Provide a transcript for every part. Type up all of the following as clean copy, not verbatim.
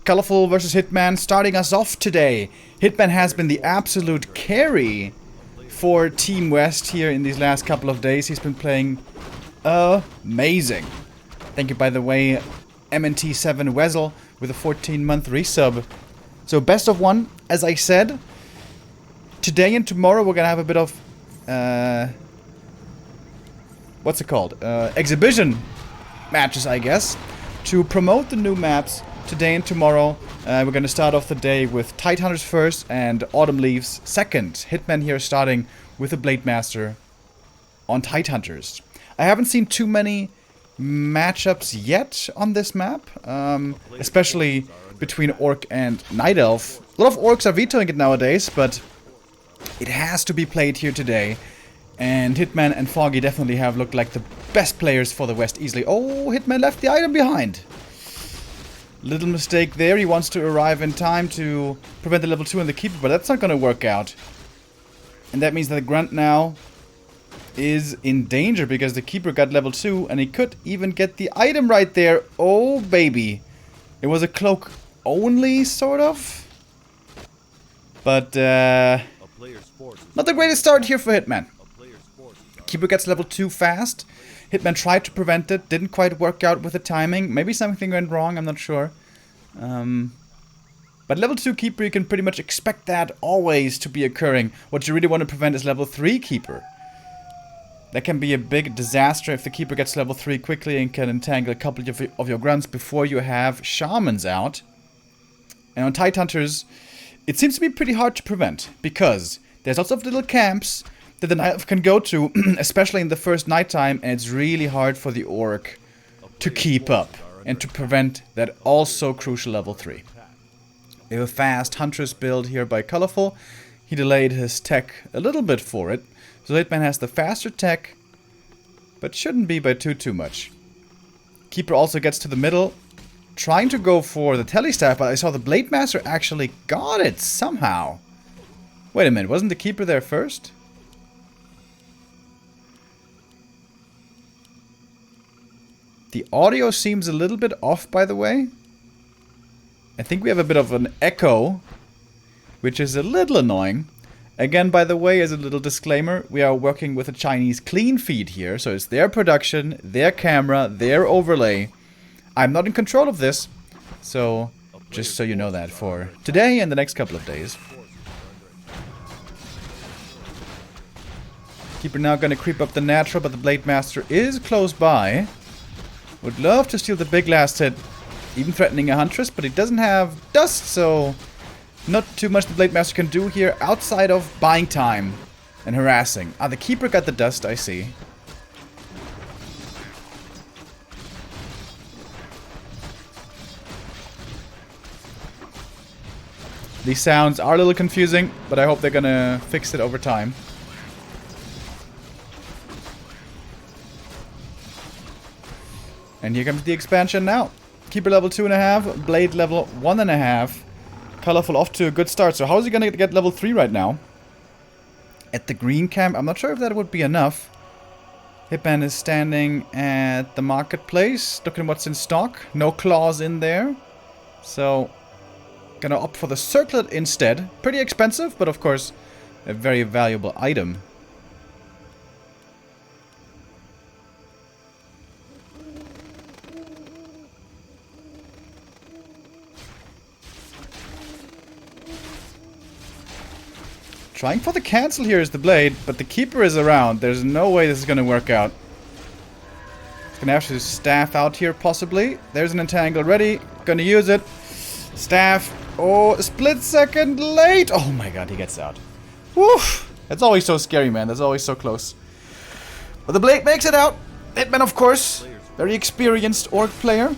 Colorful versus Hitman starting us off today. Hitman has been the absolute carry for Team West here in these last couple of days. He's been playing amazing. Thank you, by the way, MNT7 Wezel with a 14-month resub. So best of one, as I said. Today and tomorrow we're gonna have a bit of what's it called? Exhibition matches, I guess, to promote the new maps. Today and tomorrow, we're going to start off the day with Tidehunters first and Autumn Leaves second. Hitman here starting with a Blade Master on Tidehunters. I haven't seen too many matchups yet on this map, especially between Orc and Night Elf. A lot of Orcs are vetoing it nowadays, but it has to be played here today. And Hitman and Foggy definitely have looked like the best players for the West easily. Oh, Hitman left the item behind. Little mistake there. He wants to arrive in time to prevent the level 2 and the Keeper, but that's not going to work out. And that means that the Grunt now is in danger because the Keeper got level 2 and he could even get the item right there. Oh, baby. It was a cloak only, sort of. But, not the greatest start here for Hitman. Keeper gets level 2 fast. Hitman tried to prevent it, didn't quite work out with the timing. Maybe something went wrong, I'm not sure. But level 2 Keeper, you can pretty much expect that always to be occurring. What you really want to prevent is level 3 Keeper. That can be a big disaster if the Keeper gets level 3 quickly and can entangle a couple of your grunts before you have Shamans out. And on Tidehunters, it seems to be pretty hard to prevent, because there's lots of little camps that the Night Elf can go to, especially in the first nighttime, and it's really hard for the Orc to keep up and to prevent that also crucial level 3. We have a fast Huntress build here by Colorful. He delayed his tech a little bit for it, so Hitman has the faster tech, but shouldn't be by too much. Keeper also gets to the middle, trying to go for the Telestaff, but I saw the Blade Master actually got it somehow. Wait a minute, wasn't the Keeper there first? The audio seems a little bit off, by the way. I think we have a bit of an echo, which is a little annoying. Again, by the way, as a little disclaimer, we are working with a Chinese clean feed here, so it's their production, their camera, their overlay. I'm not in control of this, so just so you know that for today and the next couple of days. Keeper now going to creep up the natural, but the Blade Master is close by. Would love to steal the big last hit, even threatening a Huntress, but he doesn't have dust, so not too much the Blade Master can do here outside of buying time and harassing. Ah, the Keeper got the dust, I see. These sounds are a little confusing, but I hope they're gonna fix it over time. And here comes the expansion now. Keeper level 2.5, Blade level 1.5. Colorful off to a good start. So how is he gonna get level 3 right now? At the green camp, I'm not sure if that would be enough. Hitman is standing at the marketplace, looking what's in stock. No claws in there. So, gonna opt for the circlet instead. Pretty expensive, but of course, a very valuable item. Trying for the cancel here is the Blade, but the Keeper is around. There's no way this is going to work out. It's going to have to staff out here, possibly. There's an entangle ready. Going to use it. Staff. Oh, split second late. Oh my god, he gets out. Woo! That's always so scary, man. That's always so close. But the Blade makes it out. Hitman, of course. Very experienced Orc player.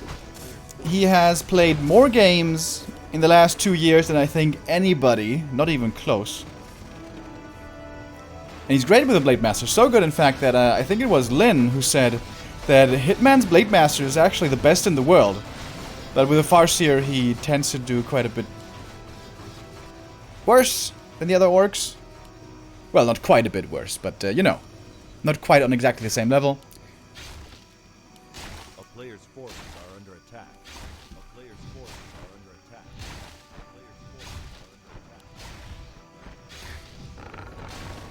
He has played more games in the last 2 years than I think anybody. Not even close. And he's great with the Blade Master. So good, in fact, that I think it was Lin who said that Hitman's Blade Master is actually the best in the world. But with a Farseer, he tends to do quite a bit worse than the other Orcs. Well, not quite a bit worse, but, you know. Not quite on exactly the same level. A player's forces are under attack. A player's forces are under attack.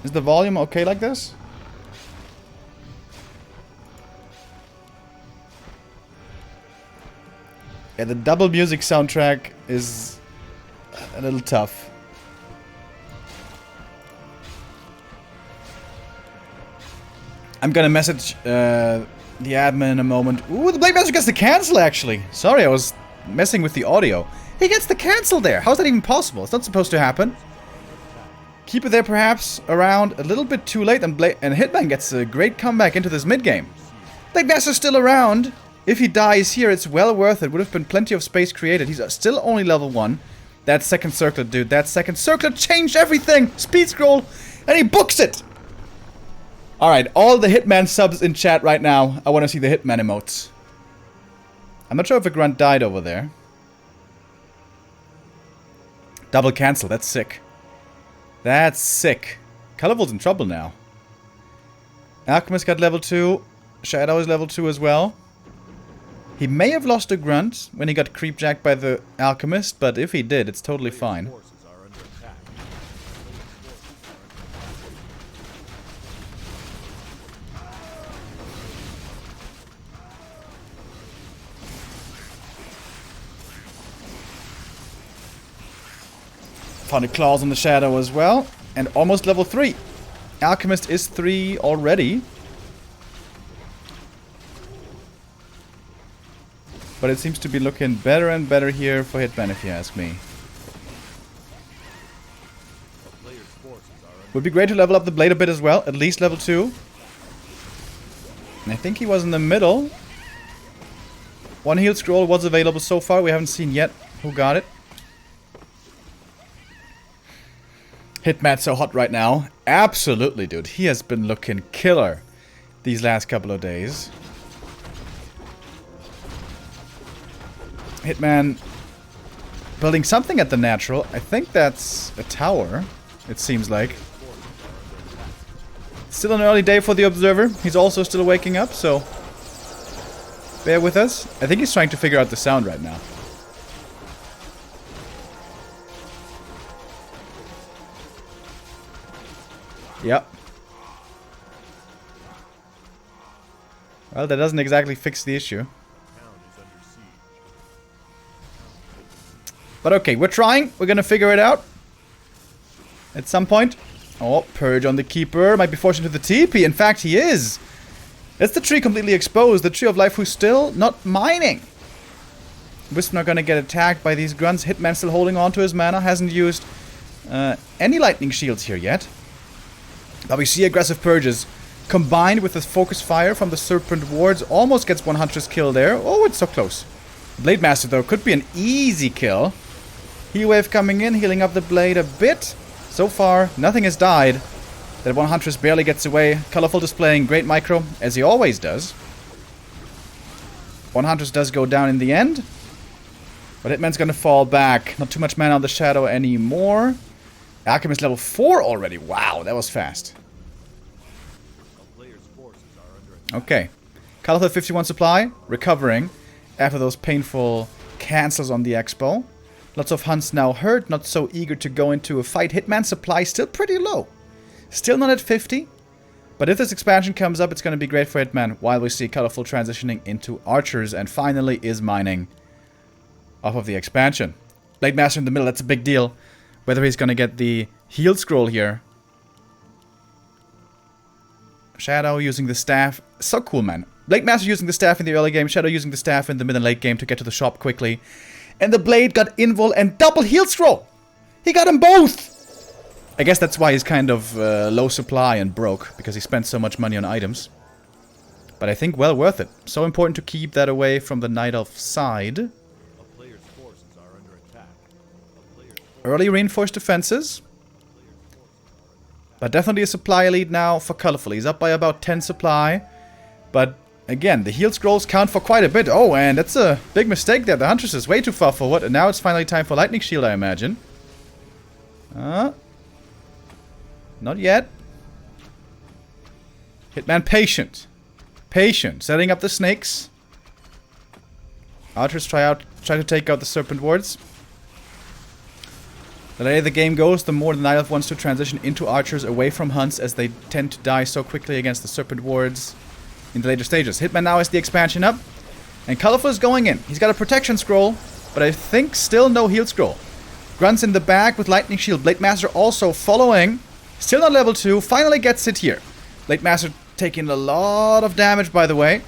Is the volume okay like this? Yeah, the double music soundtrack is a little tough. I'm gonna message the admin in a moment. Ooh, the Blade Master gets the cancel, actually. Sorry, I was messing with the audio. He gets the cancel there. How's that even possible? It's not supposed to happen. Keep it there, perhaps, around a little bit too late, and Hitman gets a great comeback into this mid-game. Blade Master's still around. If he dies here, it's well worth it. Would have been plenty of space created. He's still only level 1. That second circlet, dude. That second circlet changed everything. Speed scroll. And he books it. Alright, all the Hitman subs in chat right now. I want to see the Hitman emotes. I'm not sure if a grunt died over there. Double cancel. That's sick. That's sick. Colorful's in trouble now. Alchemist got level 2. Shadow is level 2 as well. He may have lost a grunt when he got creepjacked by the Alchemist, but if he did, it's totally fine. Found a claws on the Shadow as well, and almost level 3. Alchemist is 3 already. But it seems to be looking better and better here for Hitman, if you ask me. Would be great to level up the blade a bit as well, at least level 2. And I think he was in the middle. One heal scroll was available so far, we haven't seen yet who got it. Hitman's so hot right now. Absolutely, dude. He has been looking killer these last couple of days. Hitman building something at the natural. I think that's a tower, it seems like. Still an early day for the Observer. He's also still waking up, so bear with us. I think he's trying to figure out the sound right now. Yep. Well, that doesn't exactly fix the issue. But okay, we're trying. We're gonna figure it out. At some point. Oh, Purge on the Keeper. Might be forced into the TP. In fact, he is. It's the tree completely exposed. The Tree of Life who's still not mining. Wisp not gonna get attacked by these grunts. Hitman still holding on to his mana. Hasn't used any lightning shields here yet. But we see aggressive Purges. Combined with the focus fire from the Serpent Wards. Almost gets one Huntress kill there. Oh, it's so close. Blade Master, though, could be an easy kill. Heat Wave coming in, healing up the blade a bit. So far, nothing has died. That one Huntress barely gets away. Colorful displaying great micro, as he always does. One Huntress does go down in the end. But Hitman's gonna fall back. Not too much mana on the Shadow anymore. Alchemist level 4 already. Wow, that was fast. Okay. Colorful 51 supply, recovering after those painful cancels on the Expo. Lots of hunts now hurt, not so eager to go into a fight. Hitman supply still pretty low. Still not at 50. But if this expansion comes up, it's going to be great for Hitman. While we see Colorful transitioning into Archers and finally is mining off of the expansion. Blade Master in the middle, that's a big deal. Whether he's going to get the heal scroll here. Shadow using the staff. So cool, man. Blade Master using the staff in the early game. Shadow using the staff in the mid and late game to get to the shop quickly. And the Blade got invul and double heal scroll. He got them both. I guess that's why he's kind of low supply and broke. Because he spent so much money on items. But I think well worth it. So important to keep that away from the Night Elf side. Early reinforced defenses. But definitely a supply lead now for Colorful. He's up by about 10 supply. But again, the heal scrolls count for quite a bit. Oh, and that's a big mistake there. The Huntress is way too far forward. And now it's finally time for Lightning Shield, I imagine. Not yet. Hitman patient. Patient. Setting up the snakes. Archers try to take out the Serpent Wards. The later the game goes, the more the Night Elf wants to transition into archers away from hunts, as they tend to die so quickly against the Serpent Wards in the later stages. Hitman now has the expansion up, and Colorful is going in. He's got a protection scroll, but I think still no heal scroll. Grunts in the back with Lightning Shield. Blade Master also following. Still not level 2. Finally gets it here. Blade Master taking a lot of damage, by the way.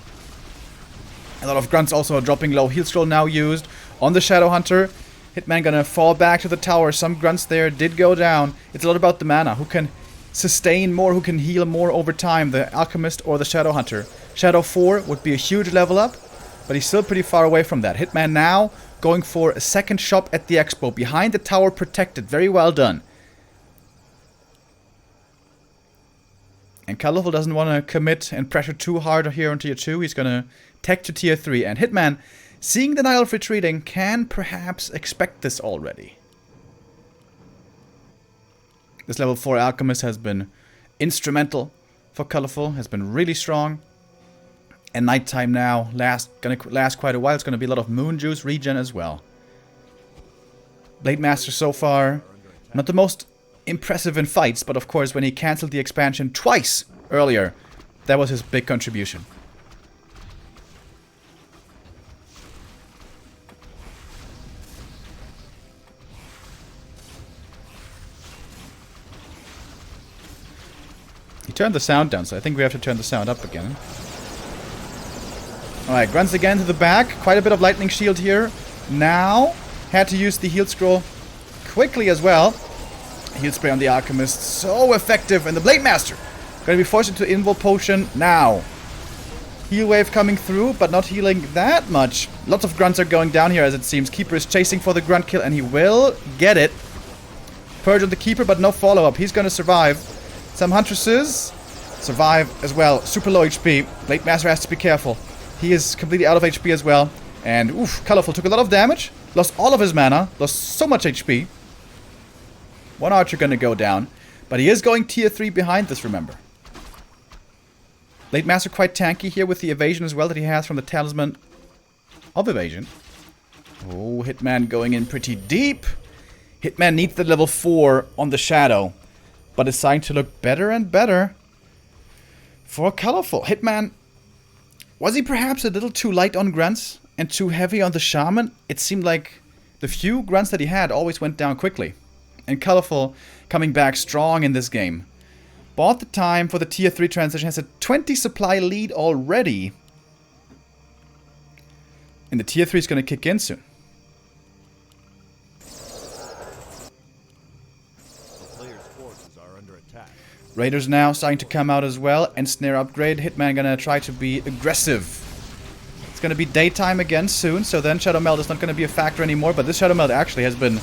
A lot of Grunts also dropping low. Heal scroll now used on the Shadow Hunter. Hitman gonna fall back to the tower. Some Grunts there did go down. It's a lot about the mana. Who can sustain more, who can heal more over time, the Alchemist or the Shadow Hunter. Shadow 4 would be a huge level up, but he's still pretty far away from that. Hitman now going for a second shot at the Expo. Behind the tower, protected. Very well done. And Colorful doesn't want to commit and pressure too hard here on tier 2. He's gonna tech to tier 3. And Hitman, seeing the Night Elf retreating, can perhaps expect this already. This level 4 Alchemist has been instrumental for Colorful, has been really strong. And nighttime now, gonna last quite a while. It's gonna be a lot of moon juice regen as well. Blade Master so far, not the most impressive in fights, but of course when he cancelled the expansion twice earlier, that was his big contribution. He turned the sound down, so I think we have to turn the sound up again. Alright, Grunts again to the back. Quite a bit of Lightning Shield here. Now, had to use the Heal Scroll quickly as well. Heal Spray on the Alchemist. So effective. And the Blade Master gonna be forced into Invul Potion now. Heal Wave coming through, but not healing that much. Lots of Grunts are going down here, as it seems. Keeper is chasing for the Grunt kill, and he will get it. Purge on the Keeper, but no follow-up. He's gonna survive. Some Huntresses survive as well. Super low HP. Blade Master has to be careful. He is completely out of HP as well. And, oof, Colorful took a lot of damage. Lost all of his mana. Lost so much HP. One archer gonna go down. But he is going tier 3 behind this, remember. Blade Master quite tanky here with the evasion as well that he has from the Talisman of Evasion. Oh, Hitman going in pretty deep. Hitman needs the level 4 on the Shadow. But it's starting to look better and better for Colorful. Hitman, was he perhaps a little too light on Grunts and too heavy on the Shaman? It seemed like the few Grunts that he had always went down quickly. And Colorful coming back strong in this game. Bought the time for the tier 3 transition. Has a 20 supply lead already. And the tier 3 is going to kick in soon. Raiders now starting to come out as well, and Snare upgrade. Hitman gonna try to be aggressive. It's gonna be daytime again soon, so then Shadow Meld is not gonna be a factor anymore, but this Shadow Meld actually has been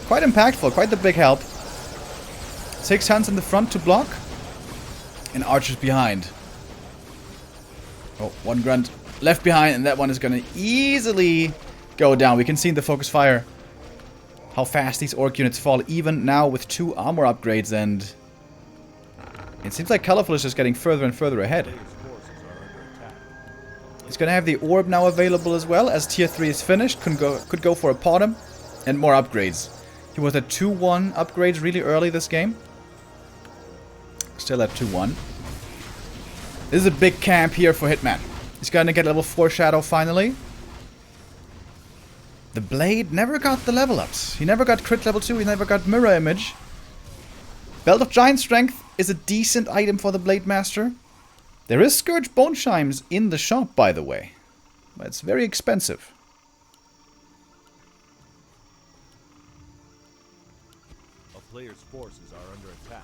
quite impactful, quite the big help. 6 Hunts in the front to block, and Archers behind. Oh, one Grunt left behind, and that one is gonna easily go down. We can see in the focus fire how fast these Orc units fall, even now with 2 armor upgrades, and it seems like Colorful is just getting further and further ahead. He's gonna have the orb now available as well, as tier 3 is finished. Could go for a Potom and more upgrades. He was at 2-1 upgrades really early this game. Still at 2-1. This is a big camp here for Hitman. He's gonna get level 4 Shadow finally. The Blade never got the level ups. He never got crit level 2, he never got mirror image. Belt of Giant Strength is a decent item for the Blade Master. There is Scourge Bone Chimes in the shop, by the way. But it's very expensive. A player's forces are under attack.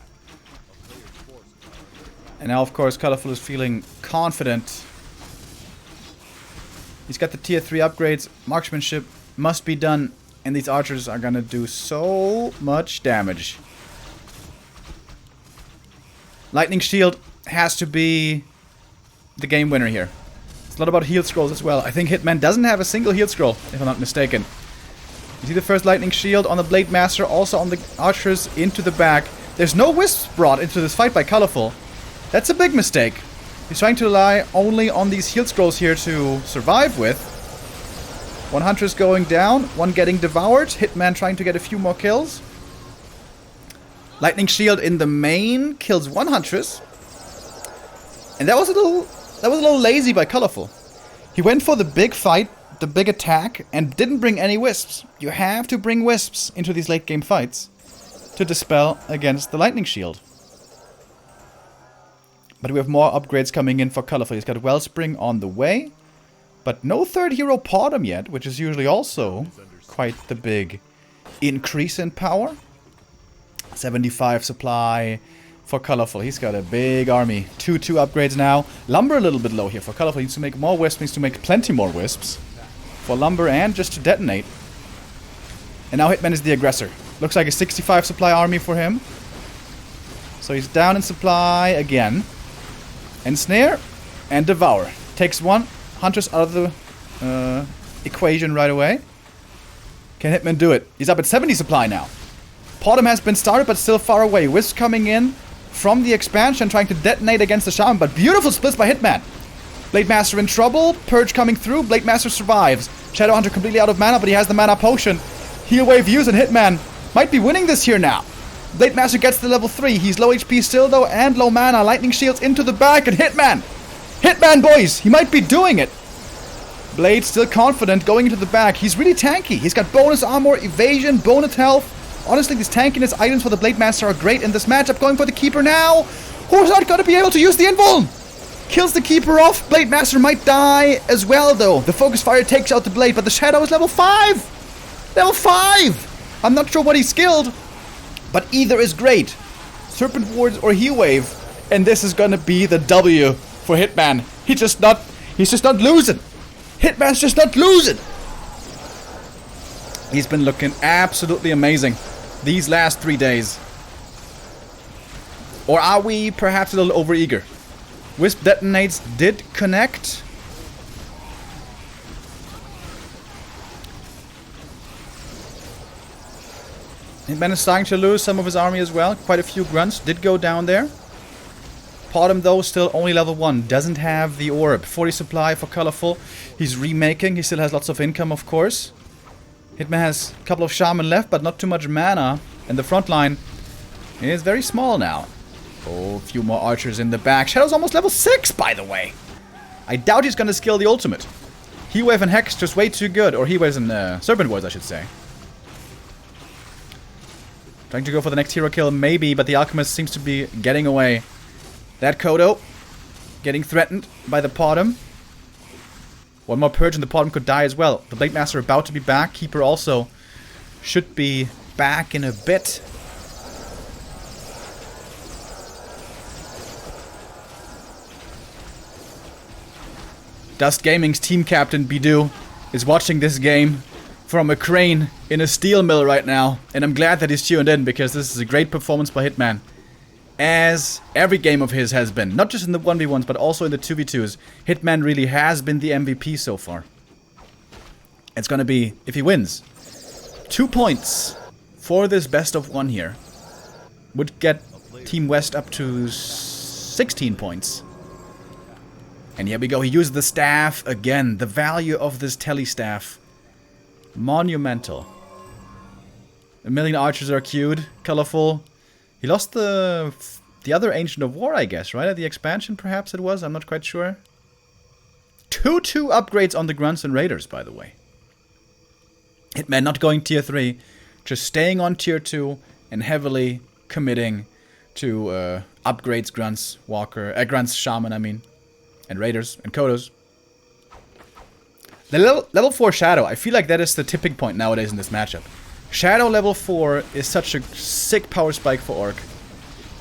And now, of course, Colorful is feeling confident. He's got the tier 3 upgrades. Marksmanship must be done. And these archers are gonna do so much damage. Lightning Shield has to be the game winner here. It's a lot about heal scrolls as well. I think Hitman doesn't have a single heal scroll, if I'm not mistaken. You see the first Lightning Shield on the Blade Master, also on the archers into the back. There's no wisps brought into this fight by Colorful. That's a big mistake. He's trying to rely only on these heal scrolls here to survive with. One Huntress going down, one getting devoured. Hitman trying to get a few more kills. Lightning Shield in the main kills one Huntress. And that was a little lazy by Colorful. He went for the big fight, the big attack, and didn't bring any Wisps. You have to bring Wisps into these late game fights to dispel against the Lightning Shield. But we have more upgrades coming in for Colorful. He's got Wellspring on the way. But no third hero Potom yet, which is usually also quite the big increase in power. 75 supply for Colorful. He's got a big army. 2 upgrades now. Lumber a little bit low here for Colorful. He needs to make more Wisps. Needs to make plenty more Wisps. For Lumber and just to detonate. And now Hitman is the aggressor. Looks like a 65 supply army for him. So he's down in supply again. Ensnare and Devour. Takes one Huntress out of the equation right away. Can Hitman do it? He's up at 70 supply now. Potom has been started but still far away. Wisp coming in from the expansion trying to detonate against the Shaman. But beautiful splits by Hitman. Blade Master in trouble. Purge coming through. Blade Master survives. Shadow Hunter completely out of mana, but he has the mana potion. Heal wave used, and Hitman might be winning this here now. Blade Master gets to level 3. He's low HP still though and low mana. Lightning Shields into the back, and Hitman! Hitman, boys! He might be doing it! Blade still confident going into the back. He's really tanky. He's got bonus armor, evasion, bonus health. Honestly, these tankiness items for the Blade Master are great in this matchup. Going for the Keeper now. Who's not going to be able to use the invuln? Kills the Keeper off. Blade Master might die as well, though. The Focus Fire takes out the Blade, but the Shadow is level 5. Level 5. I'm not sure what he skilled, but either is great. Serpent Wards or Heal Wave, and this is going to be the W for Hitman. He's just not losing. Hitman's just not losing. He's been looking absolutely amazing these last 3 days. Or are we perhaps a little overeager? Wisp detonates did connect. Hitman is starting to lose some of his army as well. Quite a few grunts did go down there. Potom though still only level 1. Doesn't have the orb. 40 supply for Colorful. He's remaking. He still has lots of income, of course. Hitman has a couple of Shaman left, but not too much mana. And the front line is very small now. Oh, a few more archers in the back. Shadow's almost level 6, by the way. I doubt he's gonna skill the ultimate. Heat Wave and Hex just way too good. Or Heat Waves and Serpent Wards, I should say. Trying to go for the next hero kill, maybe, but the Alchemist seems to be getting away. That Kodo getting threatened by the Potom. One more Purge and the Potom could die as well. The Blade Master about to be back. Keeper also should be back in a bit. Dust Gaming's team captain, Bidu, is watching this game from a crane in a steel mill right now. And I'm glad that he's tuned in, because this is a great performance by Hitman. As every game of his has been. Not just in the 1v1s, but also in the 2v2s. Hitman really has been the MVP so far. It's gonna be, if he wins, 2 points for this best of 1 here. Would get Team West up to 16 points. And here we go, he used the staff again. The value of this tele staff. Monumental. 1,000,000 archers are queued. Colorful. He lost the other Ancient of War, I guess, right? At the expansion, perhaps it was? I'm not quite sure. 2 upgrades on the Grunts and Raiders, by the way. Hitman not going tier 3. Just staying on tier 2 and heavily committing to upgrades Grunts, Grunts, Shaman, I mean. And Raiders and Kodos. The level 4 Shadow, I feel like that is the tipping point nowadays in this matchup. Shadow level 4 is such a sick power spike for Orc.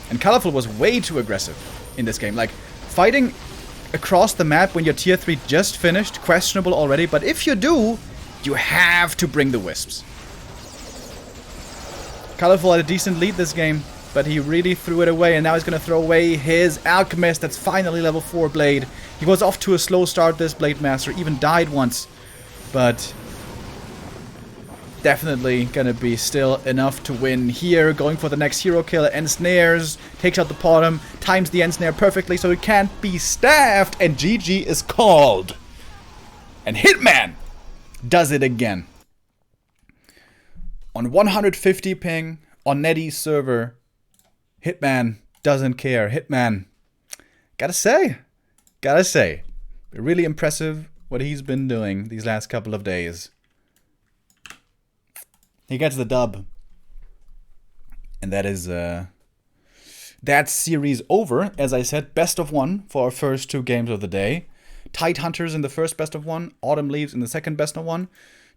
And Colorful was way too aggressive in this game. Like, fighting across the map when your tier 3 just finished, questionable already. But if you do, you have to bring the Wisps. Colorful had a decent lead this game, but he really threw it away. And now he's going to throw away his Alchemist. That's finally level 4 Blade. He was off to a slow start, this Blade Master. Even died once. But definitely gonna be still enough to win here. Going for the next hero kill. Ensnares. Takes out the Potom. Times the Ensnare perfectly so it can't be staffed. And GG is called. And Hitman does it again. On 150 ping. On Neddy's server. Hitman doesn't care. Hitman, gotta say, really impressive what he's been doing these last couple of days. He gets the dub. And that is that series over. As I said, best of one for our first 2 games of the day. Tidehunters in the first best of one, Autumn Leaves in the second best of one,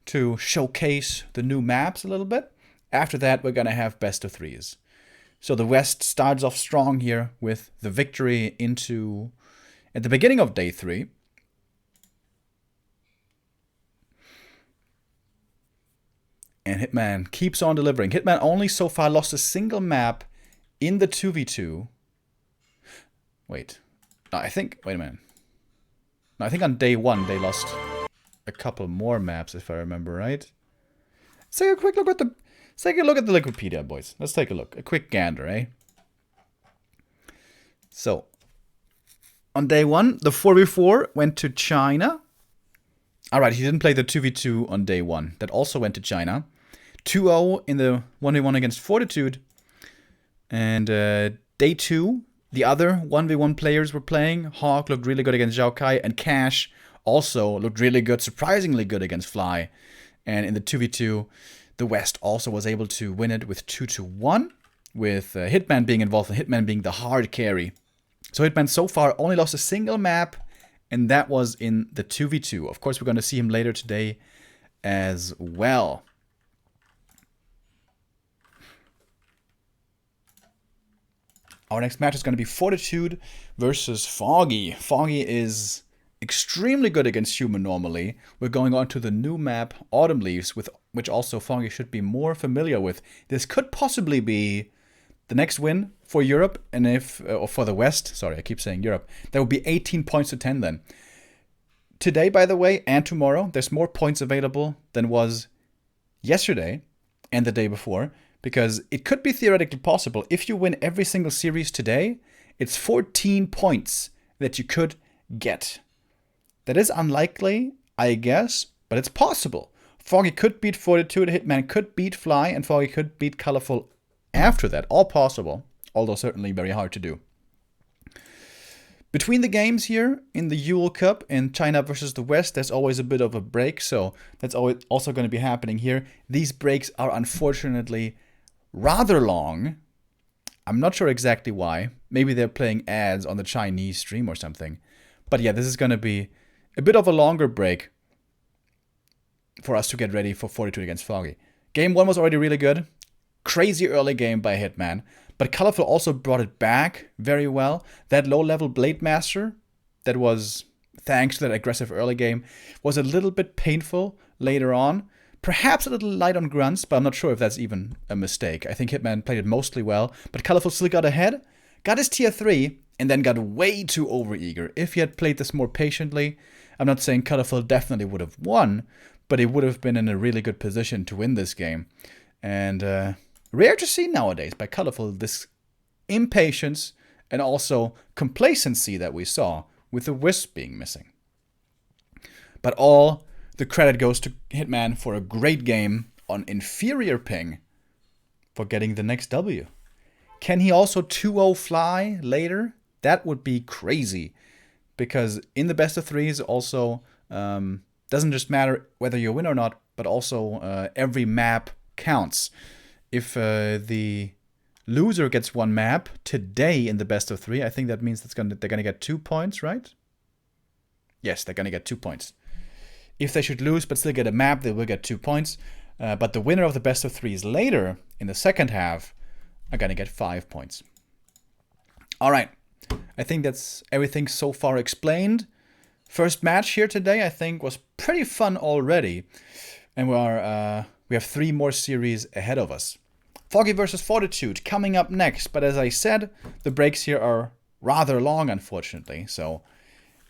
to showcase the new maps a little bit. After that, we're gonna have best of 3s. So the West starts off strong here with the victory at the beginning of day 3. And Hitman keeps on delivering. Hitman only so far lost a single map in the 2v2. Wait a minute. No, I think on day 1 they lost a couple more maps, if I remember right. Let's take a quick look at the Wikipedia, boys. Let's take a look. A quick gander, eh? So, on day 1, the 4v4 went to China. Alright, he didn't play the 2v2 on day 1. That also went to China. 2-0 in the 1v1 against Fortitude. And day 2, the other 1v1 players were playing. Hawk looked really good against Zhao Kai, and Cash also looked really good, surprisingly good against Fly. And in the 2v2, the West also was able to win it with 2-1, with Hitman being involved, and Hitman being the hard carry. So Hitman so far only lost a single map, and that was in the 2v2. Of course, we're going to see him later today as well. Our next match is going to be Fortitude versus Foggy. Foggy is extremely good against Human normally. We're going on to the new map, Autumn Leaves, which also Foggy should be more familiar with. This could possibly be the next win for Europe, and or for the West. Sorry, I keep saying Europe. That would be 18 points to 10 then. Today, by the way, and tomorrow, there's more points available than was yesterday and the day before. Because it could be theoretically possible, if you win every single series today, it's 14 points that you could get. That is unlikely, I guess, but it's possible. Foggy could beat Fortitude, Hitman could beat Fly, and Foggy could beat Colorful after that. All possible, although certainly very hard to do. Between the games here, in the Yule Cup and China versus the West, there's always a bit of a break, so that's also going to be happening here. These breaks are unfortunately rather long. I'm not sure exactly why. Maybe they're playing ads on the Chinese stream or something. But yeah, this is going to be a bit of a longer break for us to get ready for Fortitude against Foggy. Game 1 was already really good. Crazy early game by Hitman. But Colorful also brought it back very well. That low-level Blade Master, that was, thanks to that aggressive early game, was a little bit painful later on. Perhaps a little light on grunts, but I'm not sure if that's even a mistake. I think Hitman played it mostly well, but Colorful still got ahead, got his tier 3, and then got way too overeager. If he had played this more patiently, I'm not saying Colorful definitely would have won, but he would have been in a really good position to win this game. And rare to see nowadays by Colorful, this impatience and also complacency that we saw with the Wisp being missing. But all the credit goes to Hitman for a great game on inferior ping for getting the next W. Can he also 2-0 Fly later? That would be crazy. Because in the best of 3s also doesn't just matter whether you win or not, but also every map counts. If the loser gets one map today in the best of 3, I think that means they're gonna get 2 points, right? Yes, they're gonna get 2 points. If they should lose but still get a map, they will get 2 points. But the winner of the best of 3s later, in the second half, are going to get 5 points. Alright, I think that's everything so far explained. First match here today, I think, was pretty fun already. And we have 3 more series ahead of us. Foggy versus Fortitude coming up next. But as I said, the breaks here are rather long, unfortunately. So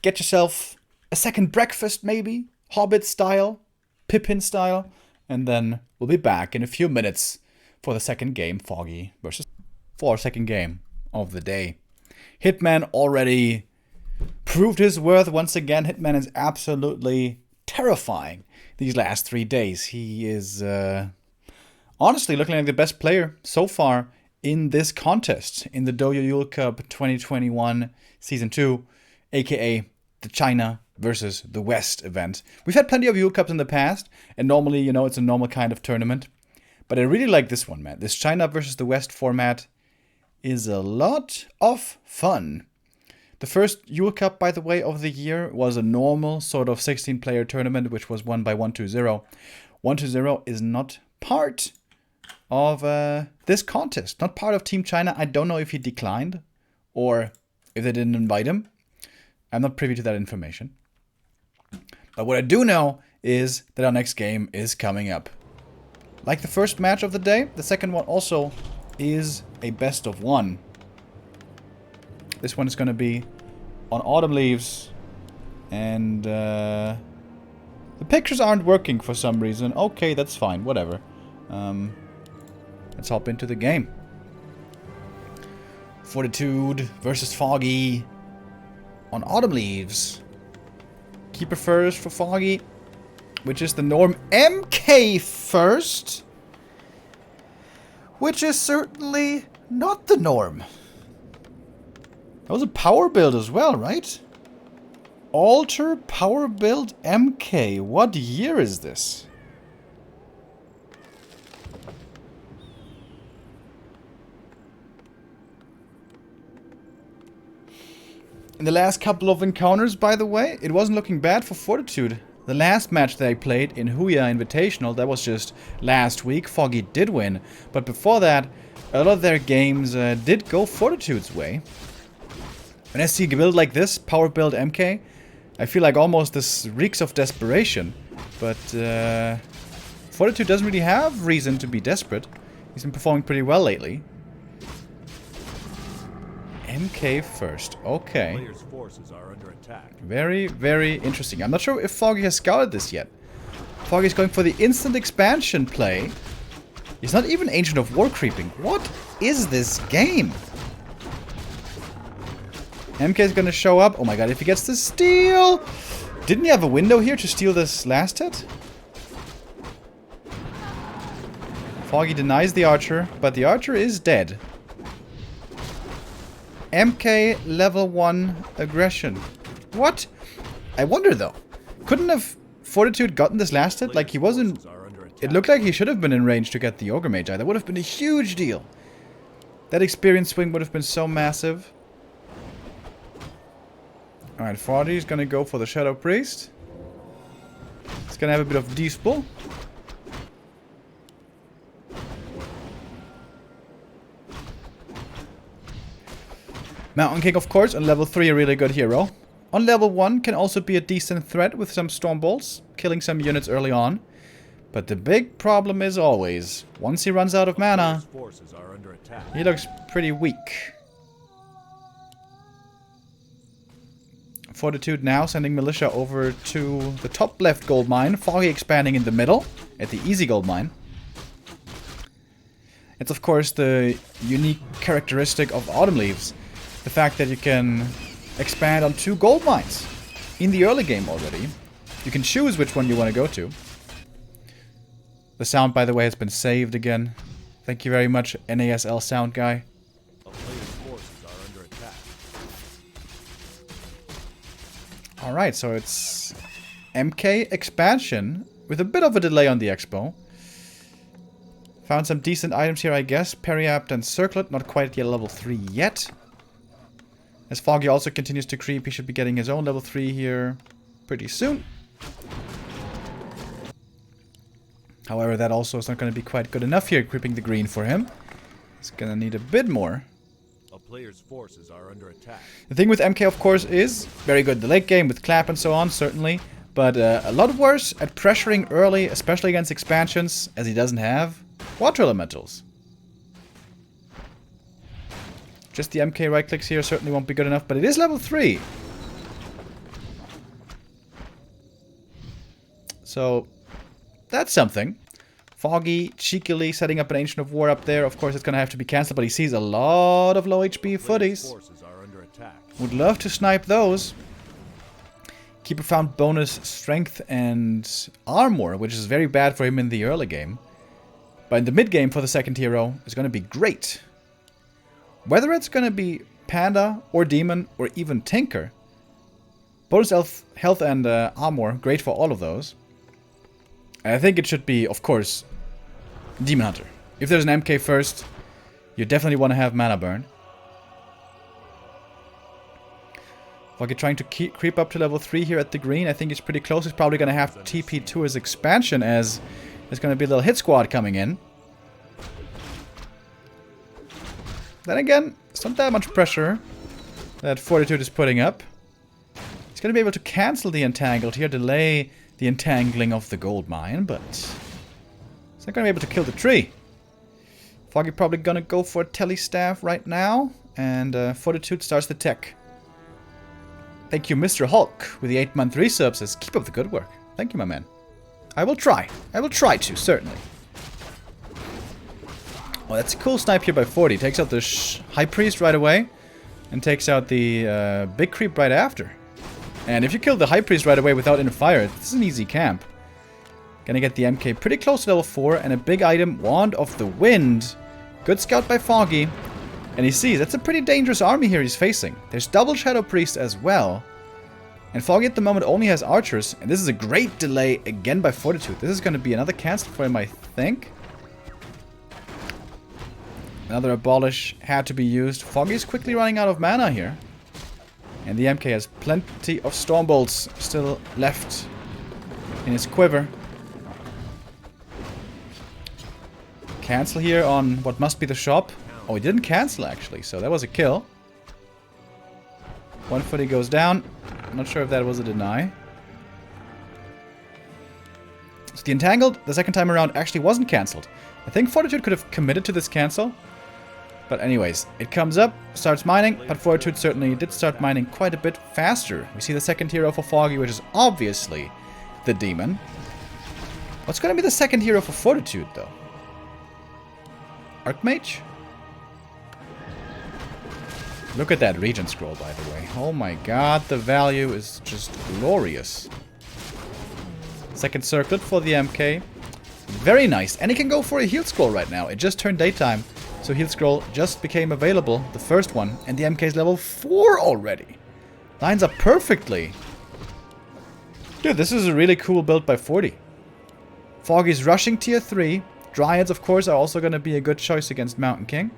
get yourself a second breakfast, maybe. Hobbit style, Pippin style, and then we'll be back in a few minutes for the second game, Foggy versus for second game of the day. Hitman already proved his worth once again. Hitman is absolutely terrifying these last 3 days. He is honestly looking like the best player so far in this contest, in the Douyu Yule Cup 2021 Season 2, aka the China versus the West event. We've had plenty of Yule Cups in the past, and normally, you know, it's a normal kind of tournament. But I really like this one, man. This China versus the West format is a lot of fun. The first Yule Cup, by the way, of the year was a normal sort of 16-player tournament, which was won by 120. 120 is not part of this contest, not part of Team China. I don't know if he declined or if they didn't invite him. I'm not privy to that information. But what I do know is that our next game is coming up. Like the first match of the day, the second one also is a best of one. This one is going to be on Autumn Leaves. And the pictures aren't working for some reason. Okay, that's fine. Whatever. Let's hop into the game. Fortitude versus Foggy on Autumn Leaves. Keeper first for Foggy, which is the norm. MK first, which is certainly not the norm. That was a power build as well, right? Alter power build MK. What year is this? In the last couple of encounters, by the way, it wasn't looking bad for Fortitude. The last match they played in Huya Invitational, that was just last week, Foggy did win. But before that, a lot of their games did go Fortitude's way. When I see a build like this, power build MK, I feel like almost this reeks of desperation. But Fortitude doesn't really have reason to be desperate. He's been performing pretty well lately. MK first, okay. Players' forces are under attack. Very, very interesting. I'm not sure if Foggy has scouted this yet. Foggy's going for the instant expansion play. He's not even Ancient of War creeping. What is this game? MK is gonna show up. Oh my god, if he gets the steal! Didn't he have a window here to steal this last hit? Foggy denies the archer, but the archer is dead. MK level 1 aggression. What? I wonder though. Couldn't have Fortitude gotten this last hit? Like he wasn't... It looked like he should have been in range to get the Ogre Magi. That would have been a huge deal. That experience swing would have been so massive. Alright, Foggy's gonna go for the Shadow Priest. He's gonna have a bit of Dispel. Mountain King, of course, on level 3 a really good hero. On level 1 can also be a decent threat with some Storm Bolts, killing some units early on. But the big problem is always, once he runs out of mana, he looks pretty weak. Fortitude now sending Militia over to the top left gold mine, Foggy expanding in the middle, at the easy gold mine. It's of course the unique characteristic of Autumn Leaves. The fact that you can expand on 2 gold mines in the early game already. You can choose which one you want to go to. The sound, by the way, has been saved again. Thank you very much, NASL sound guy. Alright, so it's MK expansion with a bit of a delay on the expo. Found some decent items here, I guess. Periapt and Circlet, not quite yet level 3 yet. As Foggy also continues to creep, he should be getting his own level 3 here pretty soon. However, that also is not going to be quite good enough here, creeping the green for him. He's going to need a bit more. A player's forces are under attack. The thing with MK, of course, is very good the late game with Clap and so on, certainly. But a lot worse at pressuring early, especially against expansions, as he doesn't have Water Elementals. Just the MK right clicks here certainly won't be good enough, but it is level 3. So, that's something. Foggy cheekily setting up an Ancient of War up there. Of course, it's going to have to be cancelled, but he sees a lot of low HP footies. Would love to snipe those. Keeper found bonus strength and armor, which is very bad for him in the early game. But in the mid game for the second hero, it's going to be great. Whether it's gonna be Panda or Demon or even Tinker. Bonus health and armor, great for all of those. And I think it should be, of course, Demon Hunter. If there's an MK first, you definitely want to have mana burn. Foggy trying to creep up to level 3 here at the green. I think he's pretty close. He's probably going to have TP to his expansion as there's going to be a little hit squad coming in. Then again, it's not that much pressure that Fortitude is putting up. He's going to be able to cancel the entangled here, delay the entangling of the gold mine, but he's not going to be able to kill the tree. Foggy probably going to go for a telestaff right now, and Fortitude starts the tech. Thank you, Mr. Hulk, with the 8-month resub, says, keep up the good work. Thank you, my man. I will try. I will try to, certainly. Oh, that's a cool snipe here by 40. Takes out the High Priest right away, and takes out the big creep right after. And if you kill the High Priest right away without interfire, this is an easy camp. Gonna get the MK pretty close to level 4, and a big item, Wand of the Wind. Good scout by Foggy. And he sees, that's a pretty dangerous army here he's facing. There's double Shadow Priest as well. And Foggy at the moment only has archers. And this is a great delay again by Fortitude. This is going to be another cancel for him, I think. Another Abolish had to be used. Foggy's quickly running out of mana here. And the MK has plenty of Stormbolts still left in his quiver. Cancel here on what must be the shop. Oh, he didn't cancel, actually, so that was a kill. One footy goes down. I'm not sure if that was a deny. So the Entangled, the second time around, actually wasn't cancelled. I think Fortitude could have committed to this cancel. But anyways, it comes up, starts mining, but Fortitude certainly did start mining quite a bit faster. We see the second hero for Foggy, which is obviously the Demon. What's going to be the second hero for Fortitude, though? Archmage? Look at that Regent Scroll, by the way. Oh my god, the value is just glorious. Second circlet for the MK. Very nice. And he can go for a Heal Scroll right now. It just turned daytime, so Heal Scroll just became available, the first one. And the MK is level 4 already. Lines up perfectly. Dude, this is a really cool build by 40. Foggy's rushing tier 3. Dryads, of course, are also going to be a good choice against Mountain King.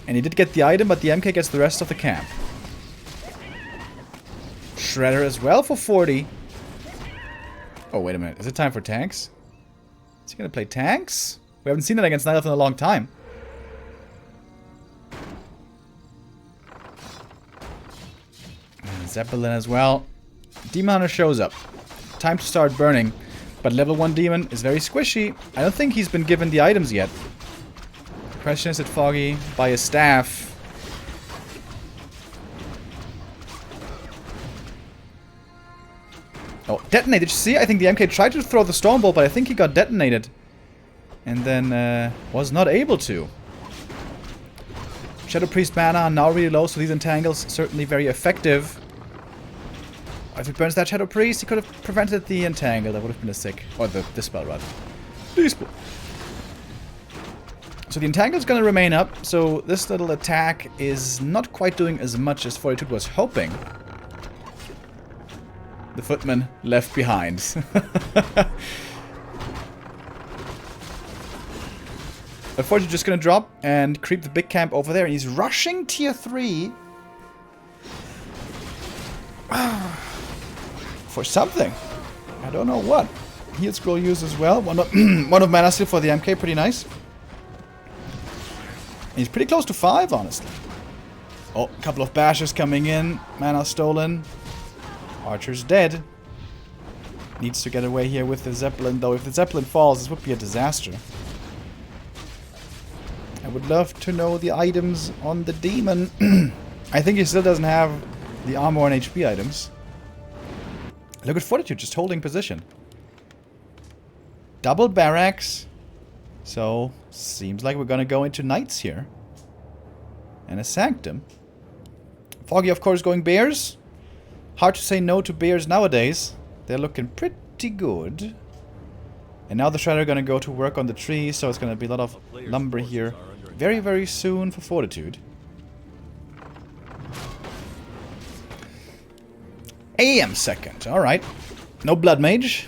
And he did get the item, but the MK gets the rest of the camp. Shredder as well for 40. Oh, wait a minute. Is it time for tanks? Is he going to play tanks? We haven't seen that against Night Elf in a long time. And Zeppelin as well. Demon Hunter shows up. Time to start burning. But level 1 Demon is very squishy. I don't think he's been given the items yet. Question is, Foggy by a staff. Oh, detonate. Did you see? I think the MK tried to throw the Stormbolt, but I think he got detonated. And then was not able to. Shadow Priest mana are now really low, so these entangles certainly very effective. If he burns that Shadow Priest, he could have prevented the entangle. That would have been a sick. Or the dispel, rather. Dispel. So the entangle is going to remain up, so this little attack is not quite doing as much as Fortitude was hoping. The footman left behind. But Fortitude just going to drop and creep the big camp over there, and he's rushing tier 3. For something. I don't know what. Heal Scroll used as well. One of Mana Steal for the MK, pretty nice. He's pretty close to 5, honestly. Oh, a couple of bashes coming in. Mana stolen. Archer's dead. Needs to get away here with the Zeppelin, though. If the Zeppelin falls, this would be a disaster. I would love to know the items on the Demon. I think he still doesn't have the armor and HP items. Look at Fortitude, just holding position. Double barracks. So, seems like we're gonna go into Knights here. And a Sanctum. Foggy, of course, going Bears. Hard to say no to Bears nowadays. They're looking pretty good. And now the Shredder are gonna go to work on the tree, so it's gonna be a lot of lumber here very, very soon for Fortitude. AM second, alright. No Blood Mage.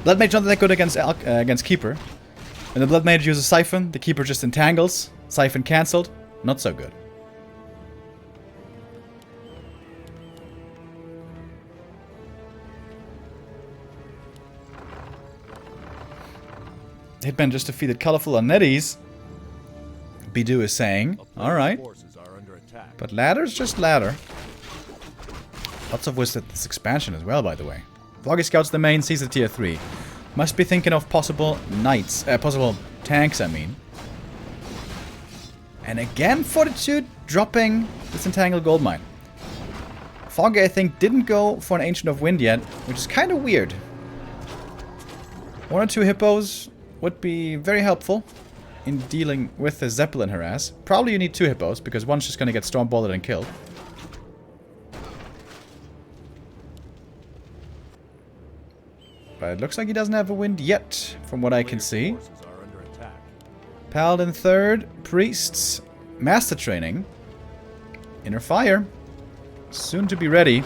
Blood Mage not that good against Keeper. When the Blood Mage uses Siphon, the Keeper just entangles. Siphon cancelled. Not so good. Hitman just defeated Colorful on Netties. Bidu is saying. Alright. But ladder's just ladder. Lots of wisdom this expansion as well, by the way. Foggy scouts the main, sees the tier 3. Must be thinking of possible knights. Possible tanks, I mean. And again, Fortitude dropping this Entangled Goldmine. Foggy, I think, didn't go for an Ancient of Wind yet, which is kind of weird. 1 or 2 hippos would be very helpful in dealing with the Zeppelin harass. Probably you need 2 hippos, because one's just going to get storm-bolted and killed. But it looks like he doesn't have a wind yet, from what I can see. Paladin third, Priests, Master Training, Inner Fire, soon to be ready.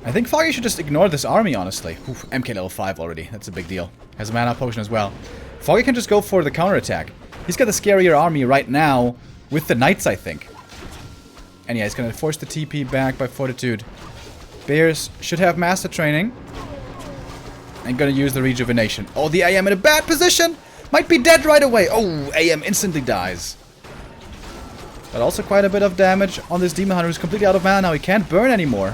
I think Foggy should just ignore this army, honestly. Oof, MK level 5 already, that's a big deal. Has a mana potion as well. Foggy can just go for the counterattack. He's got the scarier army right now with the knights, I think. And yeah, he's gonna force the TP back by Fortitude. Bears should have Master Training. And gonna use the Rejuvenation. Oh, the AM in a bad position! Might be dead right away! Oh, AM instantly dies. But also quite a bit of damage on this Demon Hunter who's completely out of mana now. He can't burn anymore.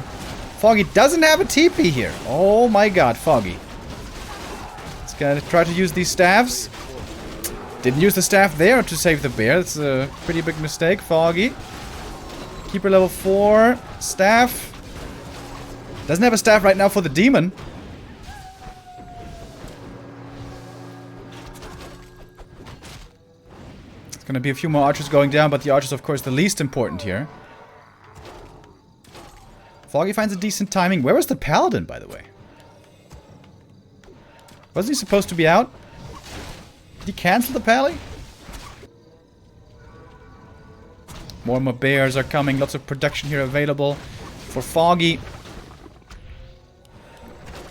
Foggy doesn't have a TP here. Oh my god, Foggy. He's gonna try to use these staffs. Didn't use the staff there to save the bear. That's a pretty big mistake, Foggy. Keeper level 4. Staff. Doesn't have a staff right now for the demon. It's gonna be a few more archers going down, but the archers, of course, the least important here. Foggy finds a decent timing. Where was the paladin, by the way? Wasn't he supposed to be out? Did he cancel the pally? More and more bears are coming. Lots of production here available for Foggy.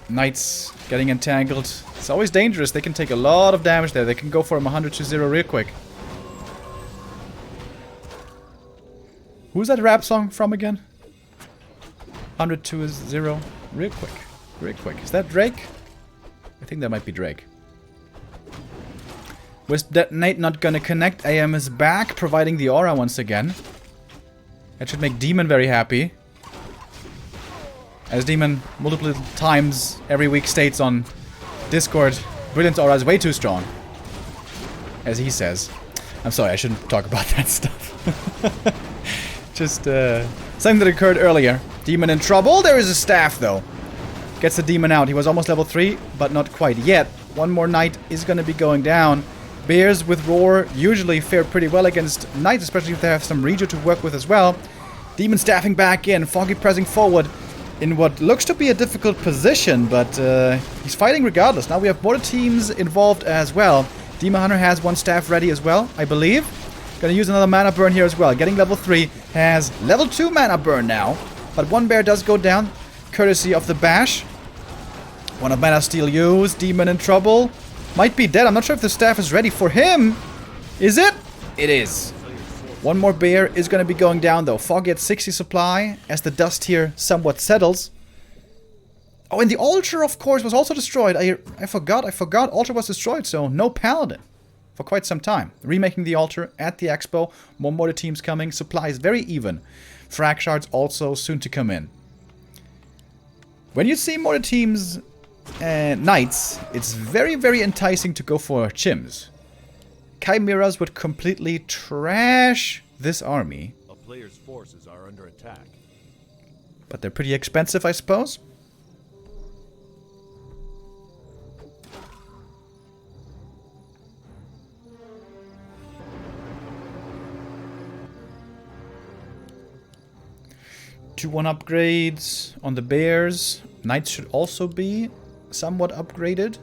Knights getting entangled. It's always dangerous. They can take a lot of damage there. They can go for him 100 to 0 real quick. Who's that rap song from again? 100 to 0 real quick. Real quick. Is that Drake? I think that might be Drake. With Detonate not gonna connect, AM is back, providing the aura once again. That should make Demon very happy. As Demon multiple times every week states on Discord, Brilliant Aura is way too strong. As he says. I'm sorry, I shouldn't talk about that stuff. Just something that occurred earlier. Demon in trouble. There is a staff though. Gets the demon out. He was almost level 3, but not quite yet. One more knight is going to be going down. Bears with Roar usually fare pretty well against knights, especially if they have some Regio to work with as well. Demon staffing back in. Foggy pressing forward in what looks to be a difficult position, but he's fighting regardless. Now we have border teams involved as well. Demon Hunter has 1 staff ready as well, I believe. Gonna use another mana burn here as well. Getting level 3, has level 2 mana burn now. But 1 bear does go down, courtesy of the bash. 1 of mana steal used. Demon in trouble. Might be dead. I'm not sure if the staff is ready for him. Is it? It is. 1 more bear is going to be going down though. Foggy at 60 supply as the dust here somewhat settles. Oh, and the altar, of course, was also destroyed. I forgot. Altar was destroyed, so no paladin for quite some time. Remaking the altar at the expo. More mortar teams coming. Supply is very even. Frag shards also soon to come in. When you see mortar teams knights, it's very, very enticing to go for chims. Chimeras would completely trash this army. A player's forces are under attack. But they're pretty expensive, I suppose. 2-1 upgrades on the Bears. Knights should also be somewhat upgraded.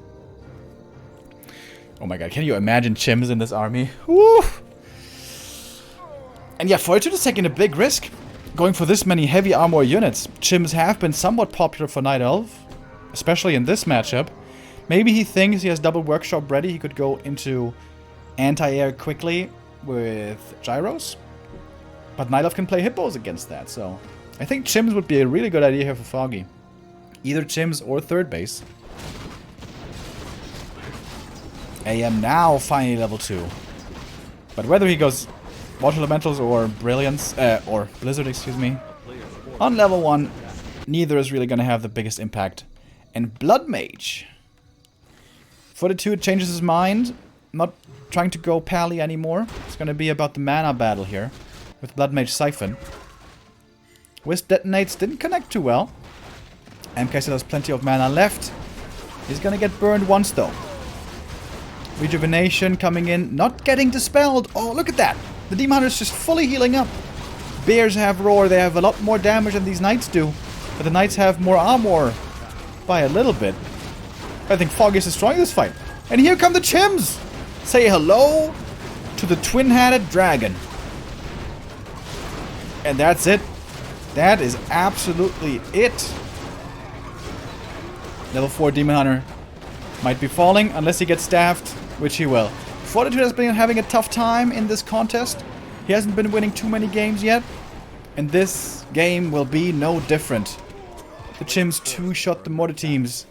Oh my god, can you imagine Chims in this army? Woo! And yeah, Fortitude is taking a big risk. Going for this many heavy armor units. Chims have been somewhat popular for Night Elf, especially in this matchup. Maybe he thinks he has double workshop ready. He could go into anti-air quickly with gyros. But Night Elf can play hippos against that, so I think Chims would be a really good idea here for Foggy. Either Chims or third base. AM now finally level 2. But whether he goes Water Elementals or Brilliance, or Blizzard, excuse me, on level 1, neither is really going to have the biggest impact. And Blood Mage. Fortitude changes his mind, not trying to go Pally anymore. It's going to be about the mana battle here with Blood Mage Siphon. Wisp Detonates didn't connect too well. MK still has plenty of mana left. He's going to get burned once though. Rejuvenation coming in, not getting dispelled. Oh, look at that. The Demon Hunter's just fully healing up. Bears have Roar, they have a lot more damage than these Knights do. But the Knights have more armor by a little bit. I think Foggy is destroying this fight. And here come the Chims! Say hello to the twin-hatted dragon. And that's it. That is absolutely it. Level 4 Demon Hunter might be falling unless he gets staffed, which he will. Fortitude has been having a tough time in this contest. He hasn't been winning too many games yet. And this game will be no different. The Chims two-shot the mortar teams.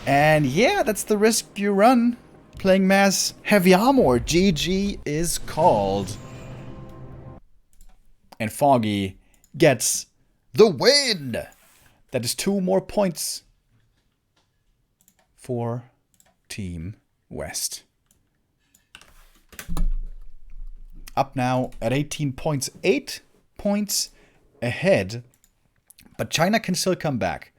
And yeah, that's the risk you run playing mass heavy armor. GG is called. And Foggy gets the win. That is 2 more points for Team West. Up now at 18 points. 8 points ahead. But China can still come back.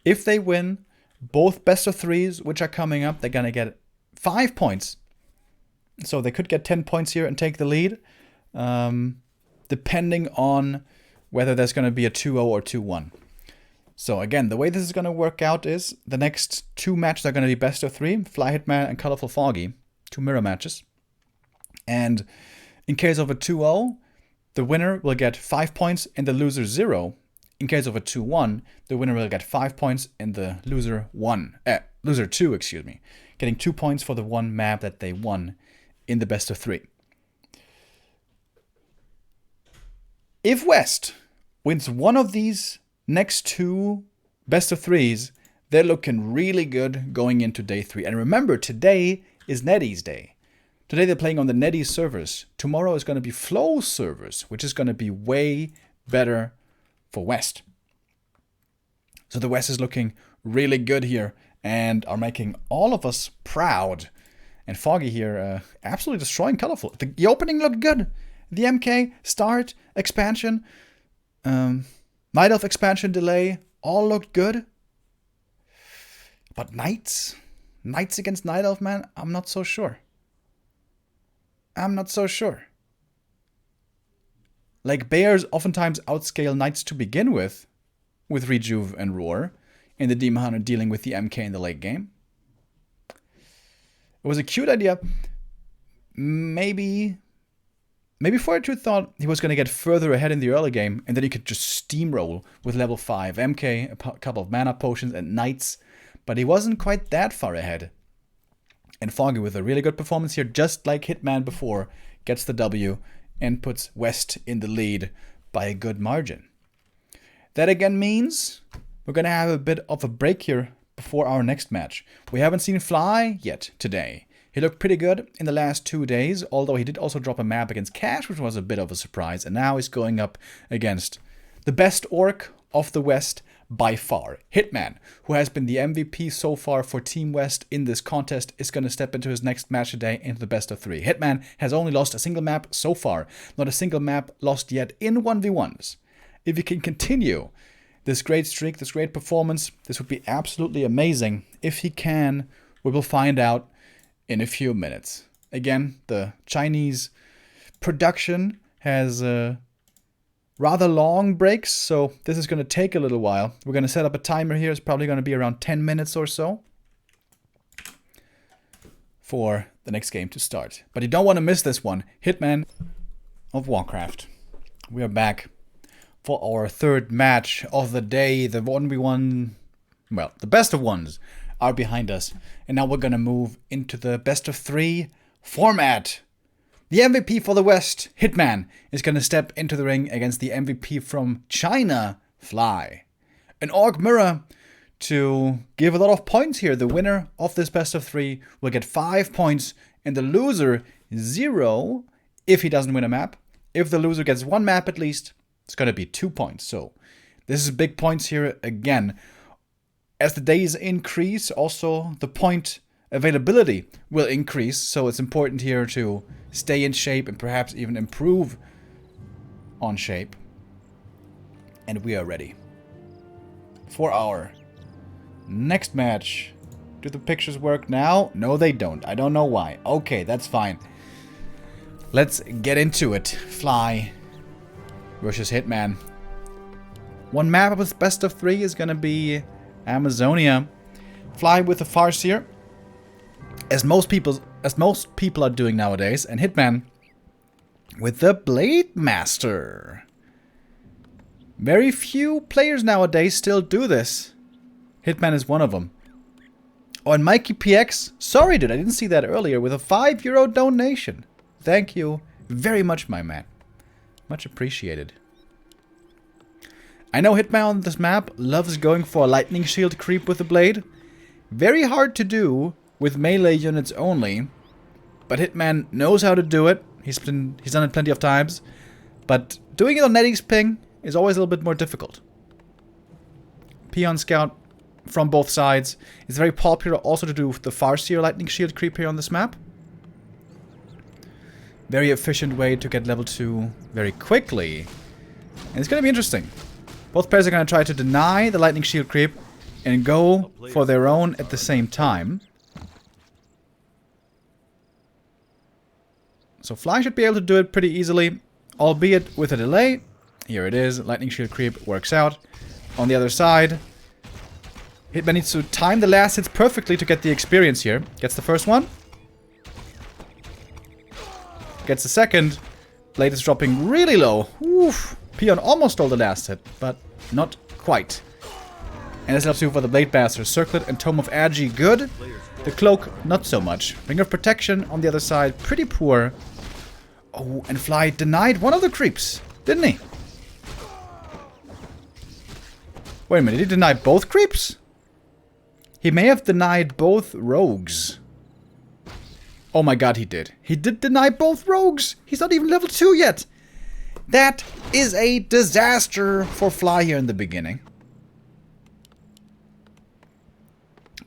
If they win both best of 3s, which are coming up, they're going to get 5 points. So they could get 10 points here and take the lead. Depending on whether there's going to be a 2-0 or 2-1. So again, the way this is going to work out is the next 2 matches are going to be best of 3. Fly Hitman and Colorful Foggy. 2 mirror matches. And in case of a 2-0, the winner will get 5 points and the loser 0. In case of a 2-1, the winner will get 5 points and the loser 2, excuse me. Getting 2 points for the one map that they won in the best of 3. If West wins one of these next 2 best of 3s, they're looking really good going into day 3. And remember, today is NetEase Day. Today they're playing on the NetEase servers. Tomorrow is going to be Flow servers, which is going to be way better for West. So the West is looking really good here and are making all of us proud. And Foggy here absolutely destroying Colorful. The opening looked good. The MK, start, expansion, Night Elf expansion delay, all looked good. But Knights against Night Elf, man, I'm not so sure. Like, Bears oftentimes outscale Knights to begin with Rejuve and Roar, and the Demon Hunter dealing with the MK in the late game. It was a cute idea. Maybe Fortitude thought he was going to get further ahead in the early game, and then he could just steamroll with level 5 MK, a couple of mana potions, and Knights, but he wasn't quite that far ahead. And Foggy, with a really good performance here, just like Hitman before, gets the W and puts West in the lead by a good margin. That again means we're going to have a bit of a break here before our next match. We haven't seen Fly yet today. He looked pretty good in the last 2 days, although he did also drop a map against Cash, which was a bit of a surprise. And now he's going up against the best orc of the West by far. Hitman, who has been the MVP so far for Team West in this contest, is going to step into his next match today into the best of 3. Hitman has only lost a single map so far. Not a single map lost yet in 1v1s. If he can continue this great streak, this great performance, this would be absolutely amazing. If he can, we will find out in a few minutes. Again, the Chinese production has rather long breaks, so this is going to take a little while. We're going to set up a timer here. It's probably going to be around 10 minutes or so for the next game to start. But you don't want to miss this one. Hitman of Warcraft. We are back for our third match of the day. The 1v1, well, the best of ones are behind us. And now we're going to move into the best of 3 format. The MVP for the West, Hitman, is going to step into the ring against the MVP from China, Fly. An Orc Mirror to give a lot of points here. The winner of this best of 3 will get 5 points and the loser 0 if he doesn't win a map. If the loser gets 1 map at least, it's going to be 2 points. So this is big points here again. As the days increase, also the point availability will increase. So it's important here to stay in shape and perhaps even improve on shape. And we are ready for our next match. Do the pictures work now? No, they don't. I don't know why. Okay, that's fine. Let's get into it. Fly versus Hitman. 1 map of his best of 3 is going to be Amazonia. Fly with the Farseer, as most people are doing nowadays, and Hitman with the Blade Master. Very few players nowadays still do this. Hitman is one of them. Oh, and Mikey PX, sorry dude, I didn't see that earlier, with a €5 donation. Thank you very much, my man. Much appreciated. I know Hitman on this map loves going for a lightning shield creep with the blade. Very hard to do with melee units only. But Hitman knows how to do it. He's done it plenty of times. But doing it on Nettie's ping is always a little bit more difficult. Peon Scout from both sides. It's very popular also to do the Farseer lightning shield creep here on this map. Very efficient way to get level 2 very quickly. And it's going to be interesting. Both players are going to try to deny the lightning shield creep and go for their own at the same time. So Fly should be able to do it pretty easily, albeit with a delay. Here it is, lightning shield creep works out. On the other side, Hitman needs to time the last hits perfectly to get the experience here. Gets the first one. Gets the second. Blade is dropping really low. Oof. Peon almost stole the last hit, but not quite. And this helps you for the Blade Master. Circlet and Tome of Agi, good. The Cloak, not so much. Ring of Protection on the other side, pretty poor. Oh, and Fly denied one of the creeps, didn't he? Wait a minute, did he deny both creeps? He may have denied both rogues. Oh my god, he did. He did deny both rogues! He's not even level 2 yet! That is a disaster for Fly here in the beginning.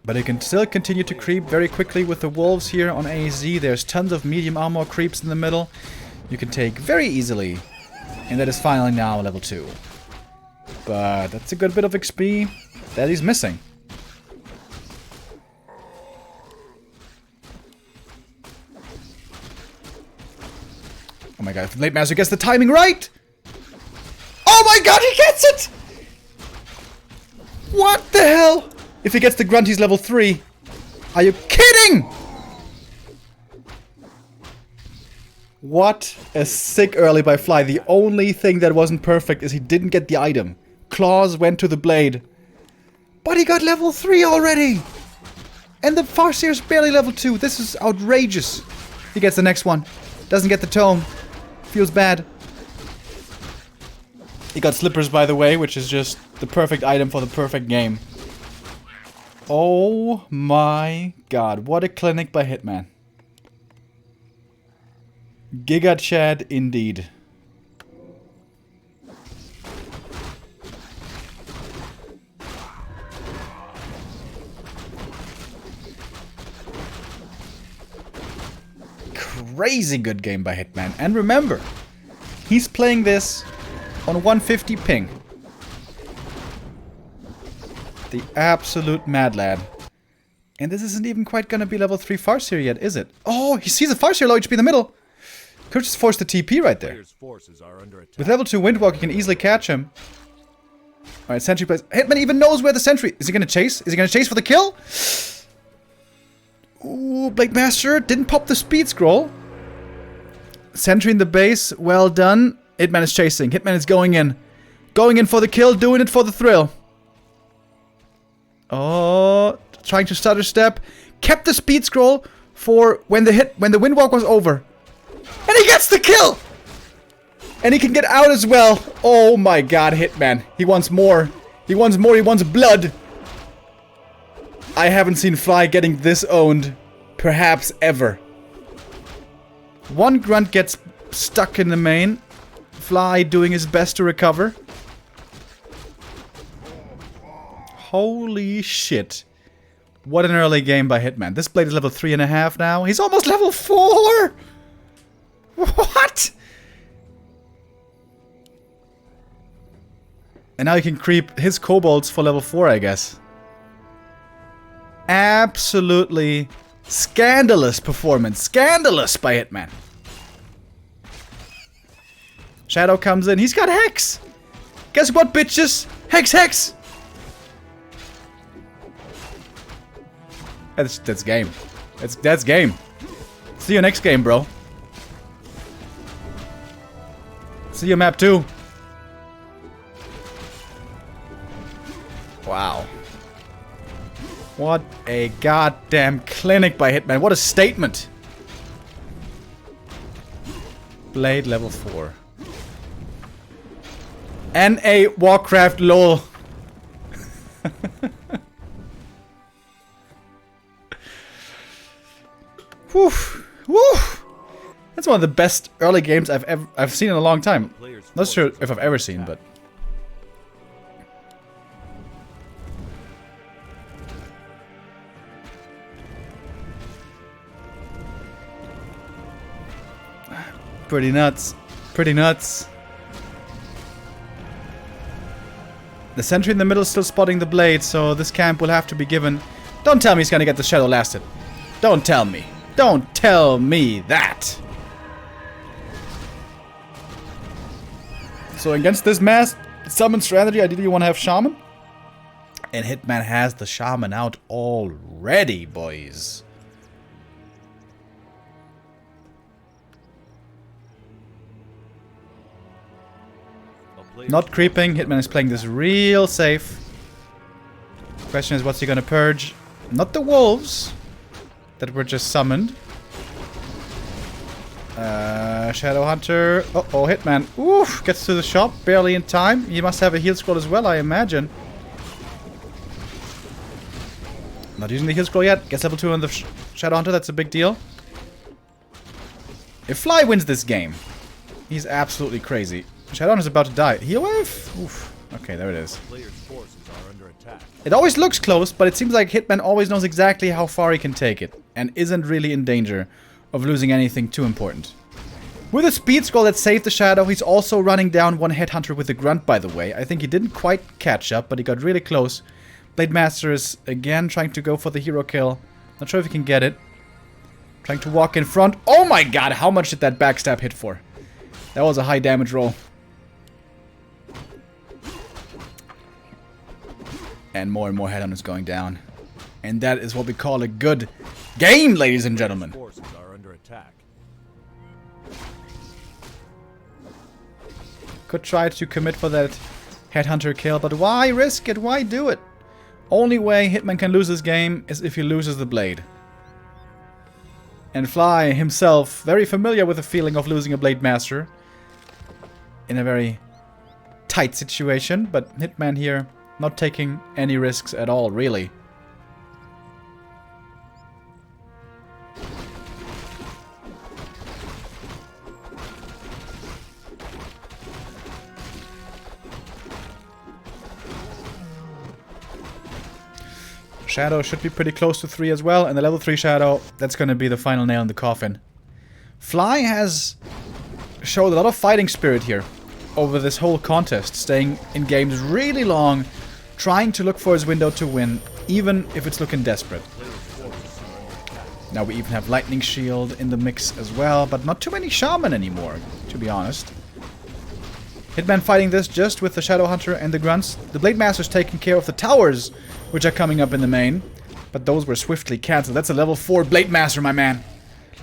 But it can still continue to creep very quickly with the wolves here on AZ. There's tons of medium armor creeps in the middle. You can take very easily. And that is finally now level 2. But that's a good bit of XP that he's missing. Oh my god, if the Blade Master gets the timing right! Oh my god, he gets it! What the hell? If he gets the grunt, he's level 3. Are you kidding? What a sick early by Fly. The only thing that wasn't perfect is he didn't get the item. Claws went to the blade. But he got level 3 already! And the Farseer's barely level 2. This is outrageous. He gets the next one. Doesn't get the tome. Feels bad. He got slippers, by the way, which is just the perfect item for the perfect game. Oh my god, what a clinic by Hitman. Giga Chad indeed. Crazy good game by Hitman. And remember, he's playing this on 150 ping. The absolute mad lad. And this isn't even quite gonna be level 3 Farseer yet, is it? Oh, he sees a Farseer low HP in the middle. Could just force the TP right there. Player's forces are under attack. With level 2 Windwalk, you can easily catch him. Alright, sentry plays. Hitman even knows where the sentry... Is he gonna chase? Is he gonna chase for the kill? Ooh, Blade Master didn't pop the speed scroll. Sentry in the base, well done. Hitman is chasing. Hitman is going in. Going in for the kill, doing it for the thrill. Oh, trying to stutter step. Kept the speed scroll for when the Windwalk was over. And he gets the kill! And he can get out as well. Oh my god, Hitman. He wants more. He wants more, he wants blood. I haven't seen Fly getting this owned, perhaps ever. One grunt gets stuck in the main. Fly doing his best to recover. Holy shit. What an early game by Hitman. This blade is level 3.5 now. He's almost level 4! What? And now he can creep his kobolds for level 4, I guess. Absolutely scandalous performance. Scandalous by Hitman. Shadow comes in. He's got Hex. Guess what, bitches? Hex, Hex. That's game. That's game. See you next game, bro. See you map 2. Wow. What a goddamn clinic by Hitman. What a statement. Blade level 4. NA Warcraft lol. Whew. Whew. That's one of the best early games I've seen in a long time. Not sure if I've ever seen, but pretty nuts. Pretty nuts. The sentry in the middle is still spotting the blade, so this camp will have to be given. Don't tell me he's gonna get the shadow lasted. Don't tell me. Don't tell me that. So against this mass summon strategy, ideally you want to have Shaman. And Hitman has the Shaman out already, boys. Not creeping. Hitman is playing this real safe. Question is, what's he gonna purge? Not the wolves that were just summoned. Shadow Hunter. Uh-oh, Hitman. Oof, gets to the shop barely in time. He must have a heal scroll as well, I imagine. Not using the heal scroll yet. Gets level 2 on the Shadow Hunter. That's a big deal. If Fly wins this game, he's absolutely crazy. Shadow Hunter's about to die. Heal wave? Oof. Okay, there it is. It always looks close, but it seems like Hitman always knows exactly how far he can take it. And isn't really in danger of losing anything too important. With a speed scroll that saved the Shadow, he's also running down one Headhunter with a grunt, by the way. I think he didn't quite catch up, but he got really close. Blade Master is again trying to go for the hero kill. Not sure if he can get it. Trying to walk in front. Oh my god, how much did that backstab hit for? That was a high damage roll. And more Headhunters going down. And that is what we call a good game, ladies and gentlemen. Forces are under attack. Could try to commit for that Headhunter kill, but why risk it? Why do it? Only way Hitman can lose this game is if he loses the blade. And Fly himself, very familiar with the feeling of losing a Blade Master. In a very tight situation, but Hitman here not taking any risks at all, really. Shadow should be pretty close to 3 as well, and the level 3 Shadow, that's going to be the final nail in the coffin. Fly has showed a lot of fighting spirit here over this whole contest, staying in games really long, trying to look for his window to win, even if it's looking desperate. Now we even have Lightning Shield in the mix as well, but not too many Shaman anymore, to be honest. Hitman fighting this just with the Shadow Hunter and the Grunts. The Blade Master's taking care of the towers, which are coming up in the main. But those were swiftly cancelled. That's a level 4 Blade Master, my man.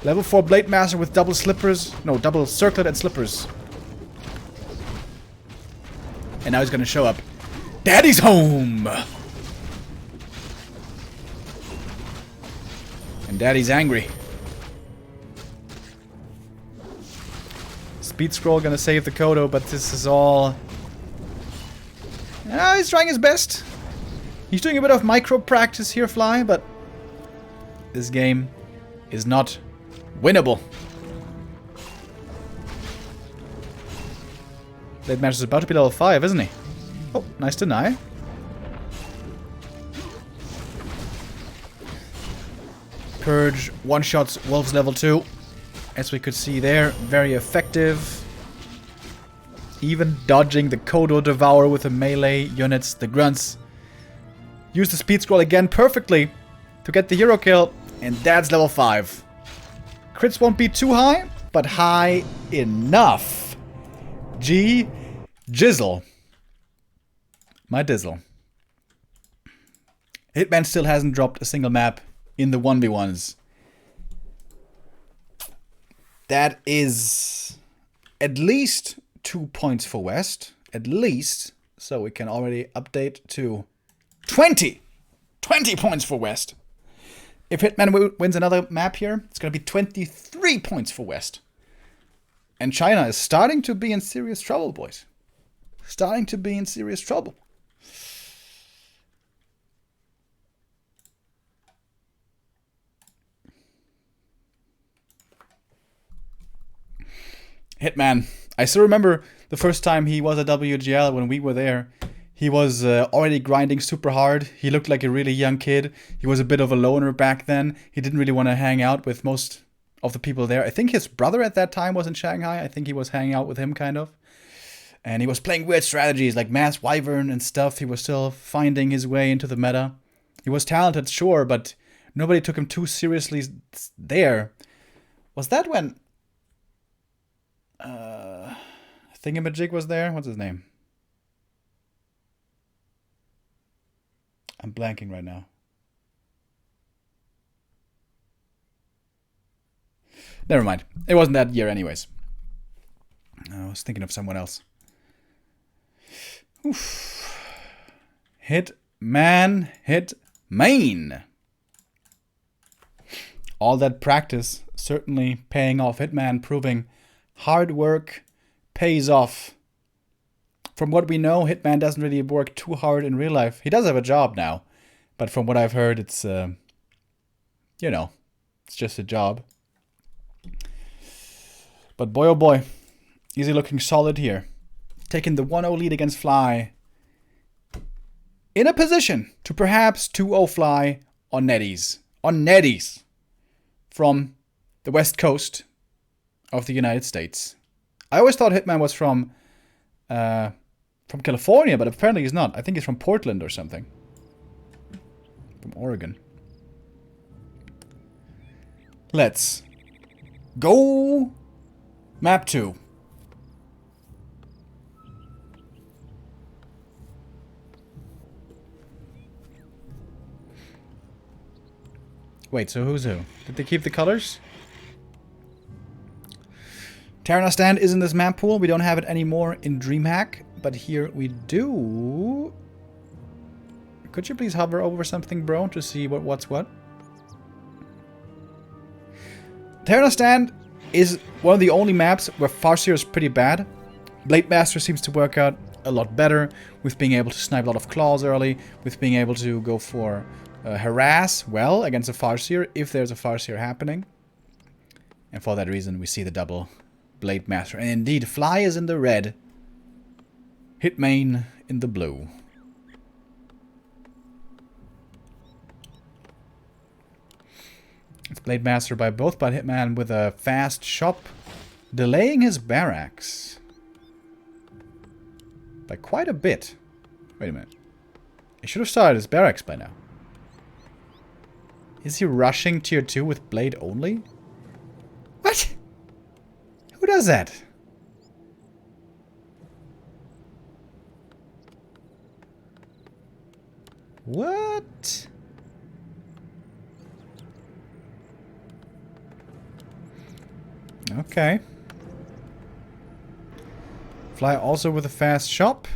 Level 4 Blade Master with double slippers. No, double circlet and slippers. And now he's gonna show up. Daddy's home! And Daddy's angry. Speed Scroll gonna save the Kodo, but this is all... he's trying his best. He's doing a bit of micro practice here, Fly, but this game is not winnable. Blade Master is about to be level 5, isn't he? Oh, nice deny. Purge one-shots Wolves level 2. As we could see there, very effective. Even dodging the Kodo Devour with the melee units, the Grunts. Use the Speed Scroll again perfectly to get the hero kill, and that's level 5. Crits won't be too high, but high enough. Jizzle. My dizzle. Hitman still hasn't dropped a single map in the 1v1s. That is at least 2 points for West. At least. So we can already update to 20! 20 points for West. If Hitman wins another map here, it's going to be 23 points for West. And China is starting to be in serious trouble, boys. Starting to be in serious trouble. Hitman. I still remember the first time he was at WGL when we were there. He was already grinding super hard. He looked like a really young kid. He was a bit of a loner back then. He didn't really want to hang out with most of the people there. I think his brother at that time was in Shanghai. I think he was hanging out with him, kind of. And he was playing weird strategies like Mass Wyvern and stuff. He was still finding his way into the meta. He was talented, sure, but nobody took him too seriously there. Was that when... Thingamajig was there? What's his name? I'm blanking right now. Never mind. It wasn't that year anyways. I was thinking of someone else. Oof. Hitman. Hitman. All that practice certainly paying off. Hitman proving hard work pays off. From what we know, Hitman doesn't really work too hard in real life. He does have a job now. But from what I've heard, it's, you know, it's just a job. But boy, oh boy, is he looking solid here. Taking the 1-0 lead against Fly. In a position to perhaps 2-0 Fly on Netties. On Netties. From the west coast of the United States. I always thought Hitman was from California, but apparently he's not. I think he's from Portland or something. From Oregon. Let's go. Map 2. Wait, so who's who? Did they keep the colors? Terrana Stand is in this map pool. We don't have it anymore in DreamHack, but here we do. Could you please hover over something, bro, to see what's what? Terrana Stand is one of the only maps where Farseer is pretty bad. Blade Master seems to work out a lot better with being able to snipe a lot of claws early, with being able to go for harass well against a Farseer if there's a Farseer happening. And for that reason we see the double Blade Master. And indeed, Fly is in the red. Hitman in the blue. It's Blade Master by both, but Hitman with a fast shop, delaying his barracks by quite a bit. Wait a minute. He should have started his barracks by now. Is he rushing tier 2 with blade only? What? Who does that? What? Okay. Fly also with a fast shop.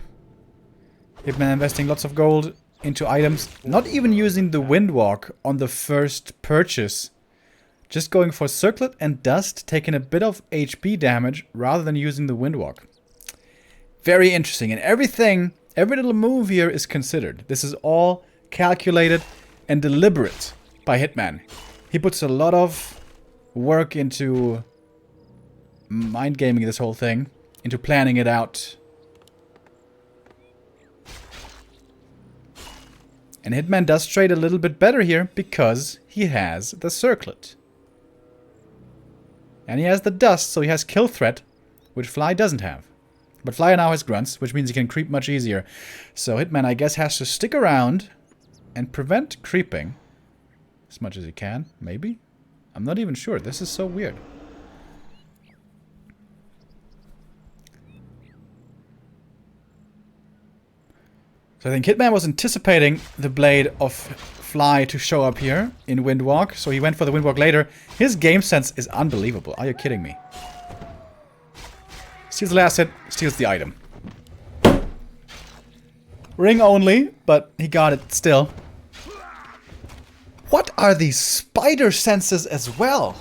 Hitman investing lots of gold into items. Not even using the Windwalk on the first purchase. Just going for Circlet and Dust, taking a bit of HP damage rather than using the Windwalk. Very interesting. And everything, every little move here is considered. This is all calculated and deliberate by Hitman. He puts a lot of work into mind gaming this whole thing, into planning it out. And Hitman does trade a little bit better here because he has the Circlet. And he has the Dust, so he has kill threat, which Fly doesn't have. But Fly now has grunts, which means he can creep much easier. So Hitman, I guess, has to stick around and prevent creeping as much as he can, maybe? I'm not even sure. This is so weird. So I think Hitman was anticipating the blade of Fly to show up here in Windwalk, so he went for the Windwalk later. His game sense is unbelievable. Are you kidding me? Steals the last hit, steals the item. Ring only, but he got it still. What are these spider senses as well?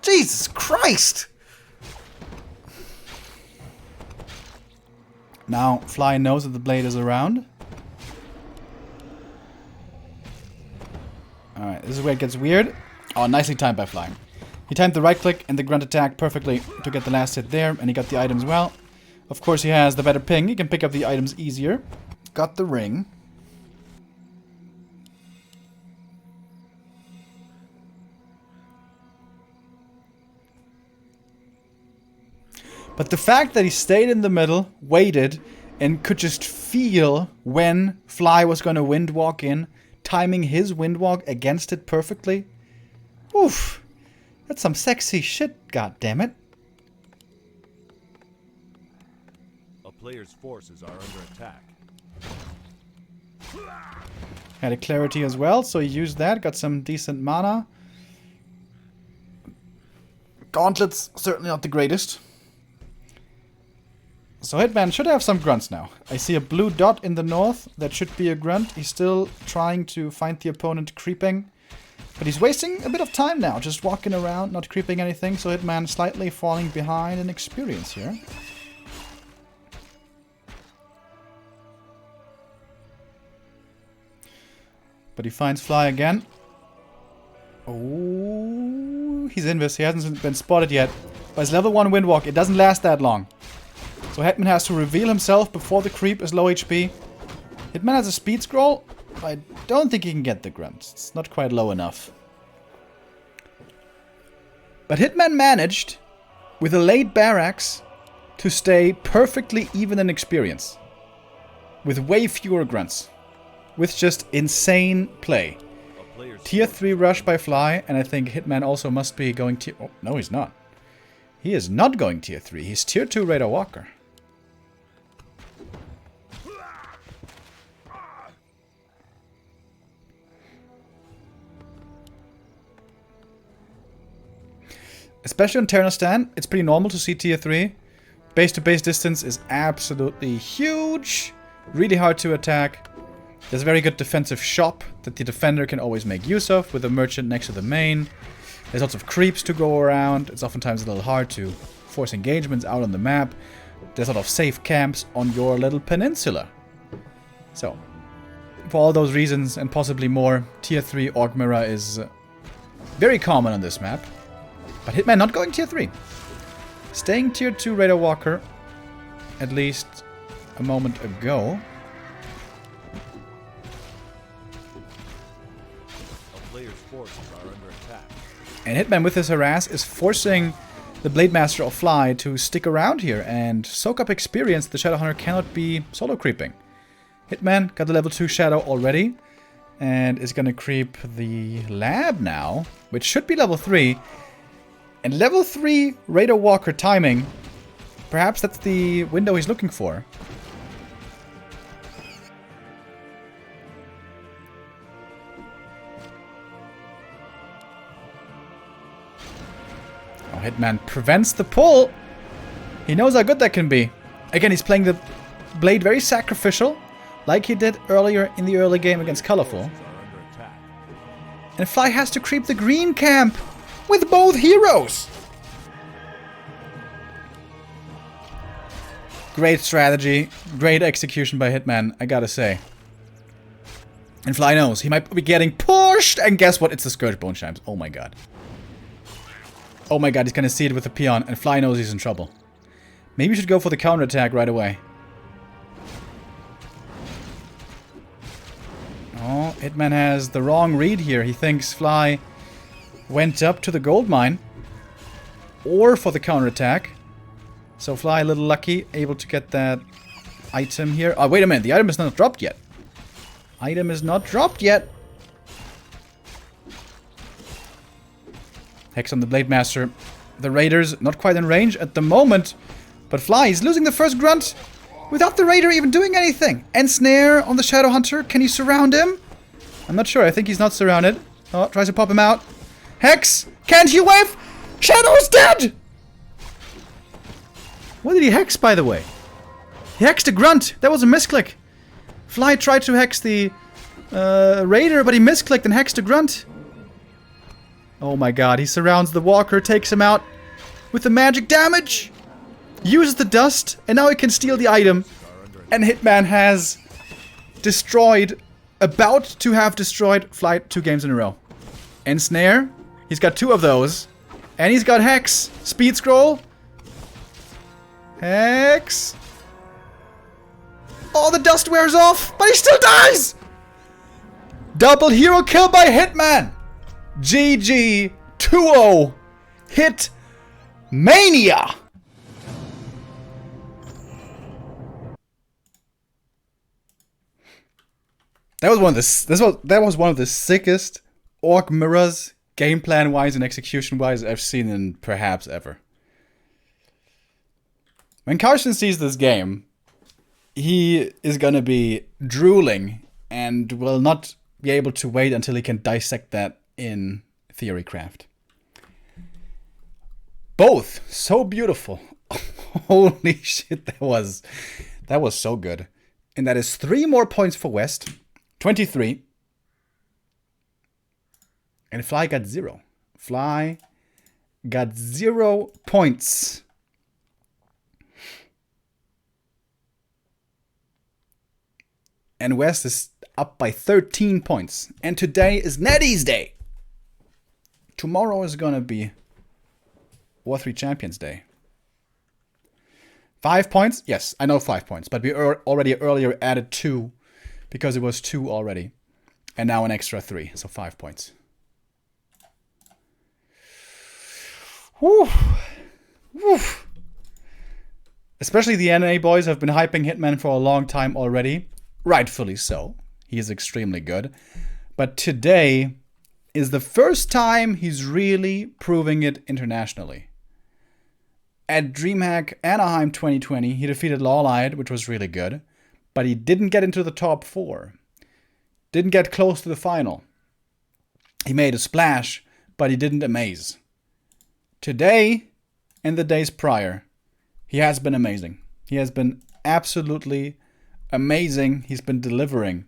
Jesus Christ! Now, Fly knows that the blade is around. Alright, this is where it gets weird. Oh, nicely timed by Fly. He timed the right click and the grunt attack perfectly to get the last hit there, and he got the items well. Of course, he has the better ping. He can pick up the items easier. Got the ring. But the fact that he stayed in the middle, waited, and could just feel when Fly was going to Windwalk in, timing his Windwalk against it perfectly. Oof. That's some sexy shit, goddammit. A player's forces are under attack. Had a clarity as well, so he used that, got some decent mana. Gauntlets, certainly not the greatest. So Hitman should have some grunts now. I see a blue dot in the north. That should be a grunt. He's still trying to find the opponent creeping. But he's wasting a bit of time now. Just walking around, not creeping anything. So Hitman slightly falling behind in experience here. But he finds Fly again. Oh, he's in this. He hasn't been spotted yet. But his level 1 Windwalk, it doesn't last that long. So Hitman has to reveal himself before the creep is low HP. Hitman has a speed scroll. I don't think he can get the grunt. It's not quite low enough. But Hitman managed, with a late barracks, to stay perfectly even in experience. With way fewer grunts. With just insane play. Tier 3 rush by Fly, and I think Hitman also must be going tier... Oh, no, he's not. He is not going tier 3. He's tier 2 Raider Walker. Especially on Terranostan, it's pretty normal to see tier 3. Base-to-base distance is absolutely huge. Really hard to attack. There's a very good defensive shop that the defender can always make use of with a merchant next to the main. There's lots of creeps to go around. It's oftentimes a little hard to force engagements out on the map. There's a lot of safe camps on your little peninsula. So, for all those reasons and possibly more, tier 3 Orc Mirror is very common on this map. But Hitman not going tier 3. Staying tier 2 Raider Walker, at least a moment ago. A player's forces are under attack. And Hitman with his harass is forcing the Blade Master of Fly to stick around here and soak up experience. The Shadow Hunter cannot be solo creeping. Hitman got the level 2 Shadow already. And is going to creep the lab now, which should be level 3. And level 3 Raider Walker timing. Perhaps that's the window he's looking for. Oh, Hitman prevents the pull. He knows how good that can be. Again, he's playing the blade very sacrificial, like he did earlier in the early game against Colorful. And Fly has to creep the green camp with both heroes. Great strategy, great execution by Hitman, I gotta say. And Fly knows he might be getting pushed, and guess what? It's the Scourge Bone Chimes. Oh my god. Oh my god, he's gonna see it with the peon, and Fly knows he's in trouble. Maybe we should go for the counterattack right away. Oh, Hitman has the wrong read here. He thinks Fly went up to the gold mine. Or for the counterattack. So Fly, a little lucky, able to get that item here. Oh, wait a minute. The item is not dropped yet. Item is not dropped yet. Hex on the Blade Master. The Raiders not quite in range at the moment. But Fly is losing the first grunt without the Raider even doing anything. And Snare on the Shadow Hunter. Can you surround him? I'm not sure. I think he's not surrounded. Oh, tries to pop him out. Hex! Can't you wave? Shadow is dead! What did he hex, by the way? He hexed a grunt. That was a misclick. Fly tried to hex the Raider, but he misclicked and hexed a grunt. Oh my god. He surrounds the Walker, takes him out with the magic damage. Uses the dust, and now he can steal the item. And Hitman has destroyed, about to have destroyed Fly 2 games in a row. And Snare, he's got 2 of those. And he's got Hex. Speed Scroll. Hex. Oh, the dust wears off, but he still dies! Double hero kill by Hitman. GG 2-0. Hit Mania. That was one of the sickest Orc Mirrors, game plan wise and execution wise, I've seen in perhaps ever. When Carson sees this game, he is gonna be drooling and will not be able to wait until he can dissect that in Theorycraft. Both so beautiful. Holy shit, that was so good. And that is 3 more points for West. 23. And Fly got 0. Fly got 0 points. And West is up by 13 points. And today is Nettie's Day. Tomorrow is gonna be War 3 Champions Day. 5 points? Yes, I know 5 points. But we already earlier added 2. Because it was 2 already. And now an extra 3. So 5 points. Whew. Whew. Especially the NA boys have been hyping Hitman for a long time already. Rightfully so. He is extremely good. But today is the first time he's really proving it internationally. At DreamHack Anaheim 2020, he defeated Lawlight, which was really good. But he didn't get into the top 4. Didn't get close to the final. He made a splash, but he didn't amaze. Today, and the days prior, he has been amazing. He has been absolutely amazing. He's been delivering.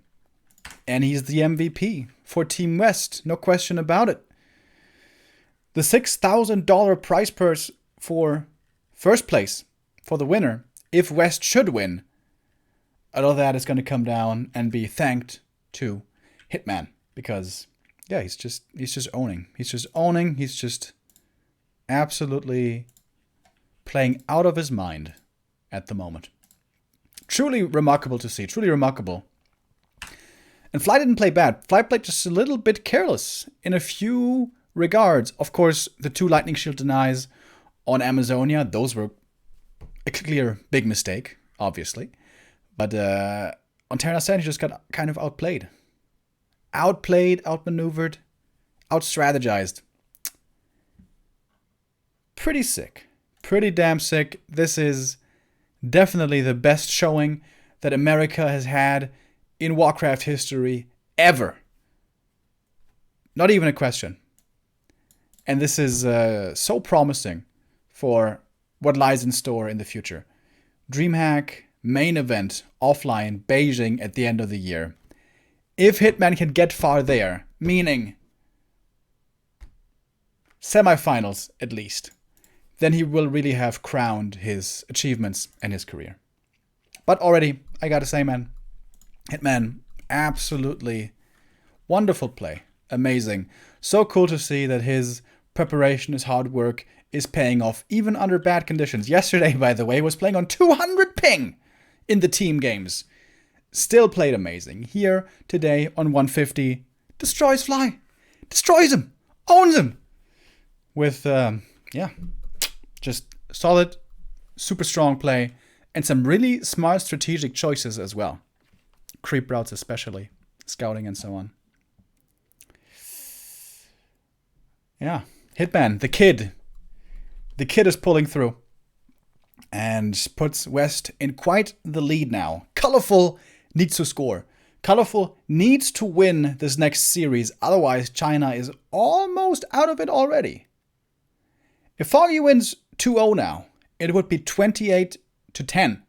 And he's the MVP for Team West. No question about it. The $6,000 prize purse for first place, for the winner, if West should win, all of that is going to come down and be thanked to Hitman. Because, yeah, he's just owning. He's just owning. He's just absolutely playing out of his mind at the moment. Truly remarkable to see. Truly remarkable. And Fly didn't play bad. Fly played just a little bit careless in a few regards. Of course, the 2 Lightning Shield denies on Amazonia, those were a clear big mistake, obviously. But on Terra Sand, he just got kind of outplayed. outplayed, outmaneuvered, outstrategized. Pretty sick. Pretty damn sick. This is definitely the best showing that America has had in Warcraft history ever. Not even a question. And this is so promising for what lies in store in the future. DreamHack, main event, offline, Beijing at the end of the year. If Hitman can get far there, meaning semifinals at least, then he will really have crowned his achievements and his career. But already, I gotta say, man, Hitman, absolutely wonderful play. Amazing. So cool to see that his preparation, his hard work is paying off even under bad conditions. Yesterday, by the way, was playing on 200 ping in the team games. Still played amazing. Here, today, on 150, destroys Fly. Destroys him. Owns him. With, just solid, super strong play, and some really smart strategic choices as well. Creep routes especially, scouting and so on. Yeah, Hitman, the kid. The kid is pulling through and puts West in quite the lead now. Colorful needs to score. Colorful needs to win this next series, otherwise China is almost out of it already. If Foggy wins 2-0 now, it would be 28-10.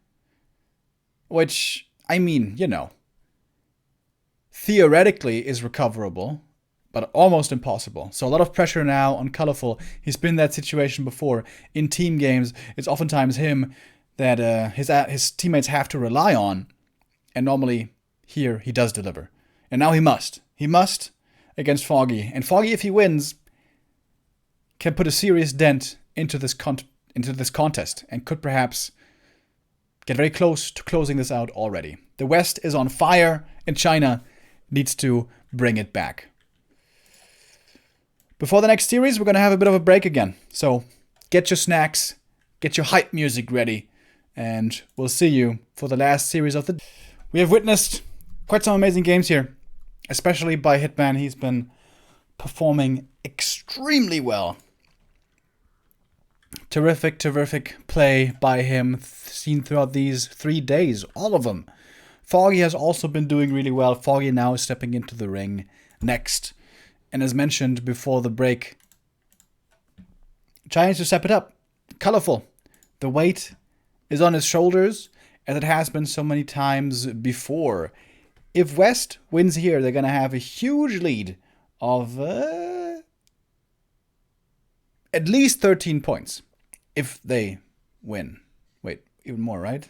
Which, I mean, you know, theoretically is recoverable, but almost impossible. So a lot of pressure now on Colorful. He's been in that situation before. In team games, it's oftentimes him that his teammates have to rely on. And normally, here, he does deliver. And now he must. He must against Foggy. And Foggy, if he wins, can put a serious dent into this contest and could perhaps get very close to closing this out already. The West is on fire and China needs to bring it back. Before the next series, we're going to have a bit of a break again. So get your snacks, get your hype music ready, and we'll see you for the last series of the... We have witnessed quite some amazing games here, especially by Hitman. He's been performing extremely well. Terrific play by him, seen throughout these 3 days, all of them. Foggy has also been doing really well. Foggy now is stepping into the ring next. And as mentioned before the break, China needs to step it up. Colorful. The weight is on his shoulders, as it has been so many times before. If West wins here, they're going to have a huge lead of at least 13 points. If they win. Wait, even more, right?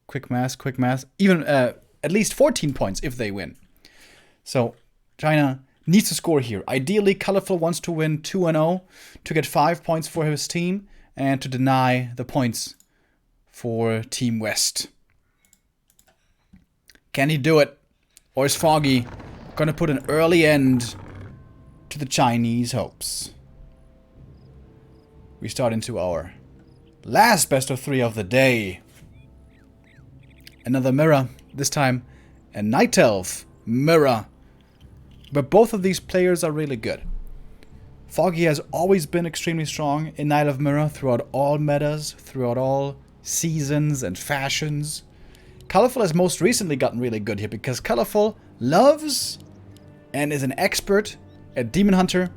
Quick math. Even at least 14 points if they win. So China needs to score here. Ideally, Colorful wants to win 2-0 to get 5 points for his team and to deny the points for Team West. Can he do it? Or is Foggy going to put an early end to the Chinese hopes? We start into our last best of 3 of the day. Another mirror, this time a Night Elf mirror. But both of these players are really good. Foggy has always been extremely strong in Night Elf mirror throughout all metas, throughout all seasons and fashions. Colorful has most recently gotten really good here because Colorful loves and is an expert at Demon Hunter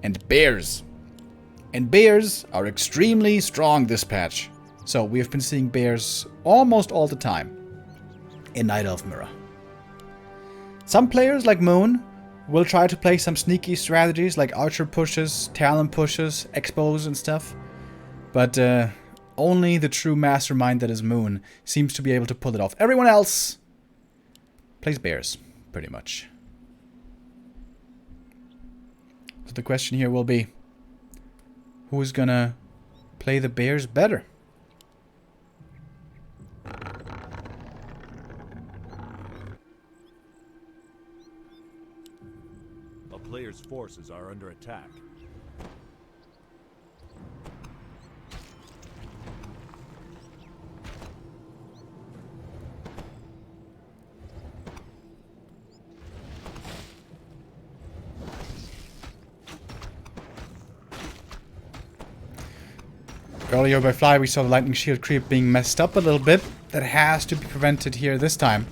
and Bears. And Bears are extremely strong this patch. So we have been seeing Bears almost all the time in Night Elf mirror. Some players like Moon will try to play some sneaky strategies like Archer pushes, Talon pushes, Expose and stuff. But only the true mastermind that is Moon seems to be able to pull it off. Everyone else plays Bears, pretty much. So the question here will be, who's gonna play the Bears better? A player's forces are under attack. Earlier by Fly, we saw the lightning shield creep being messed up a little bit. That has to be prevented here this time.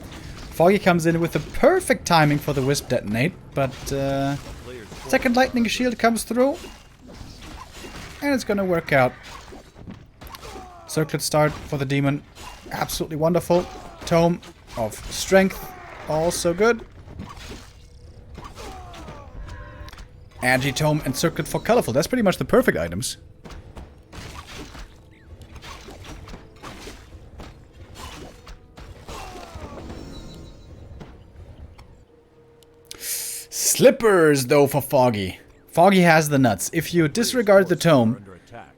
Foggy comes in with the perfect timing for the Wisp detonate, but second lightning shield comes through. And it's gonna work out. Circlet start for the demon. Absolutely wonderful. Tome of strength. Also good. Agitome and Circlet for colorful. That's pretty much the perfect items. Slippers, though, for Foggy. Foggy has the nuts. If you disregard the tome,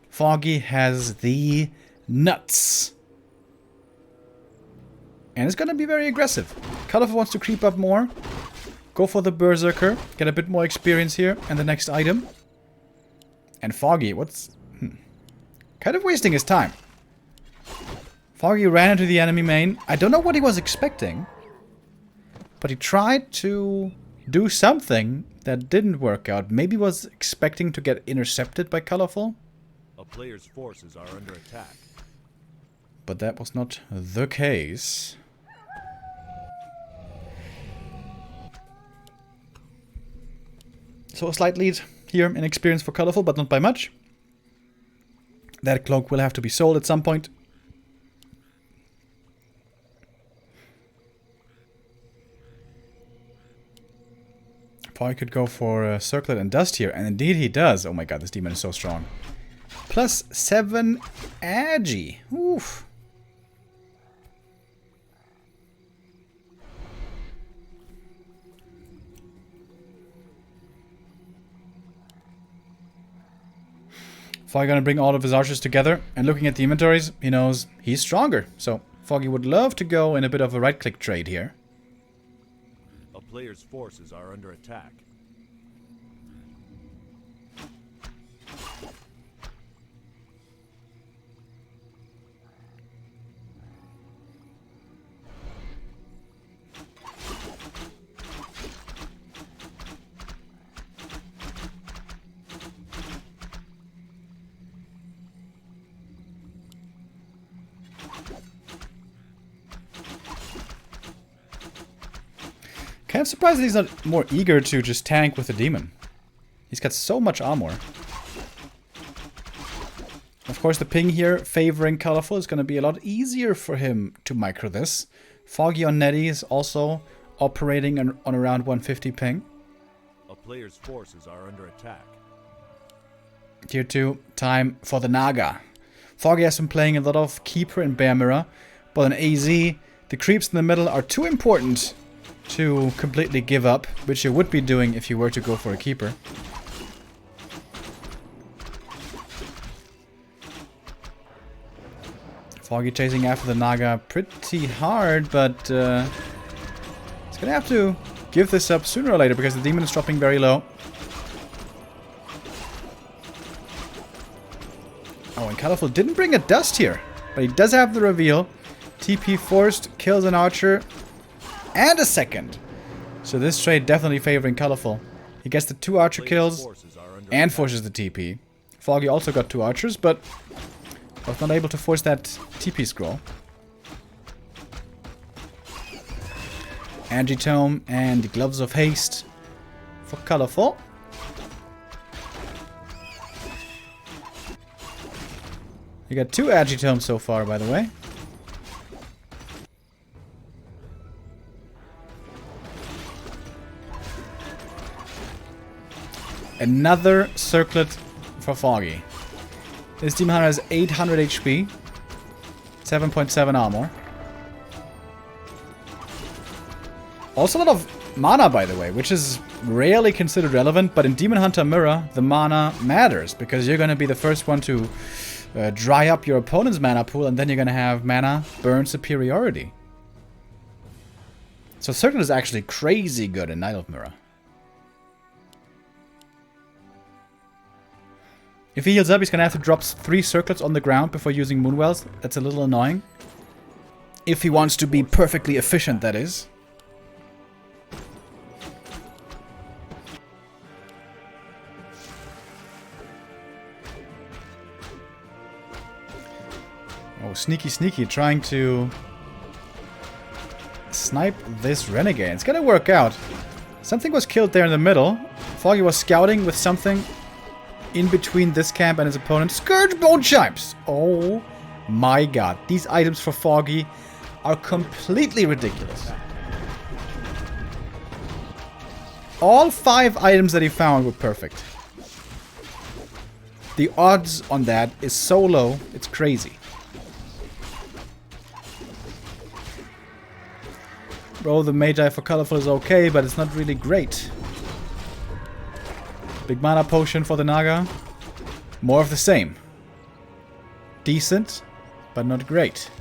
Foggy has the nuts. And it's gonna be very aggressive. Colorful wants to creep up more. Go for the Berserker. Get a bit more experience here. And the next item. And Foggy, what's... kind of wasting his time. Foggy ran into the enemy main. I don't know what he was expecting. But he tried to do something that didn't work out. Maybe was expecting to get intercepted by Colorful. A player's forces are under attack. But that was not the case. So a slight lead here in experience for Colorful, but not by much. That cloak will have to be sold at some point. Probably could go for Circlet and Dust here, and indeed he does. Oh my god, this demon is so strong. Plus 7 Agi. Oof. Foggy gonna bring all of his archers together, and looking at the inventories, he knows he's stronger. So Foggy would love to go in a bit of a right-click trade here. A player's forces are under attack. Kind of surprised that he's not more eager to just tank with the demon. He's got so much armor. Of course, the ping here favoring Colorful is going to be a lot easier for him to micro this. Foggy on Nettie is also operating on around 150 ping. A player's forces are under attack. Tier 2, time for the Naga. Foggy has been playing a lot of Keeper and Bear Mirror, but on AZ, the creeps in the middle are too important to completely give up, which you would be doing if you were to go for a Keeper. Foggy chasing after the Naga pretty hard, but he's gonna have to give this up sooner or later because the demon is dropping very low. Oh, and Colorful didn't bring a Dust here, but he does have the reveal. TP forced, kills an archer, and a second. So this trade definitely favoring Colorful. He gets the 2 archer kills and forces the TP. Foggy also got 2 archers, but was not able to force that TP scroll. Agitome and Gloves of Haste for Colorful. You got 2 Agitomes so far, by the way. Another Circlet for Foggy. This Demon Hunter has 800 HP. 7.7 armor. Also a lot of mana, by the way, which is rarely considered relevant, but in Demon Hunter Mirror, the mana matters, because you're going to be the first one to dry up your opponent's mana pool, and then you're going to have mana burn superiority. So Circlet is actually crazy good in Night of Mirror. If he heals up, he's going to have to drop 3 Circlets on the ground before using Moonwells. That's a little annoying. If he wants to be perfectly efficient, that is. sneaky, sneaky, trying to snipe this renegade. It's gonna work out. Something was killed there in the middle. Foggy was scouting with something in between this camp and his opponent. Scourge bone chimes! Oh my god. These items for Foggy are completely ridiculous. All 5 items that he found were perfect. The odds on that is so low, it's crazy. Bro, the Magi for colorful is okay, but it's not really great. Big mana potion for the Naga. More of the same. Decent, but not great.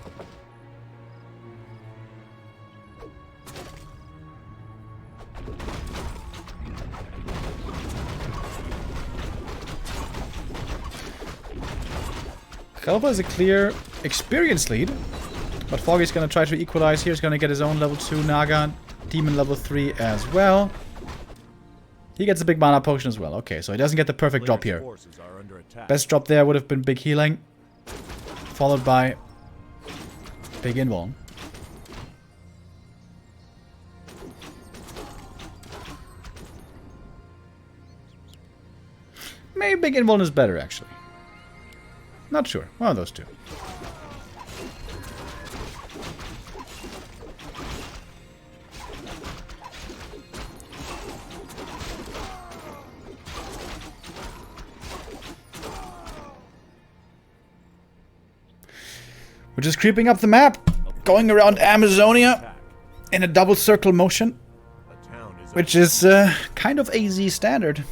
Colorful is a clear experience lead. But Foggy's gonna try to equalize here. He's gonna get his own level 2 Naga. Demon level 3 as well. He gets a big mana potion as well. Okay, so he doesn't get the perfect drop here. Best drop there would have been big healing. Followed by big invuln. Maybe big invuln is better, actually. Not sure. One of those two. We're just creeping up the map, going around Amazonia in a double circle motion, which is kind of AZ standard.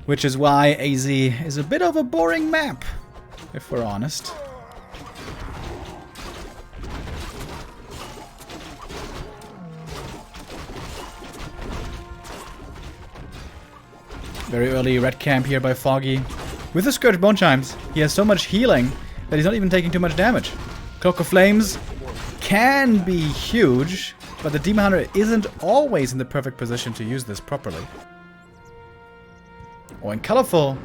Which is why AZ is a bit of a boring map, if we're honest. Very early red camp here by Foggy. With the Scourge Bone Chimes, he has so much healing that he's not even taking too much damage. Cloak of Flames can be huge, but the Demon Hunter isn't always in the perfect position to use this properly. Oh, and Colorful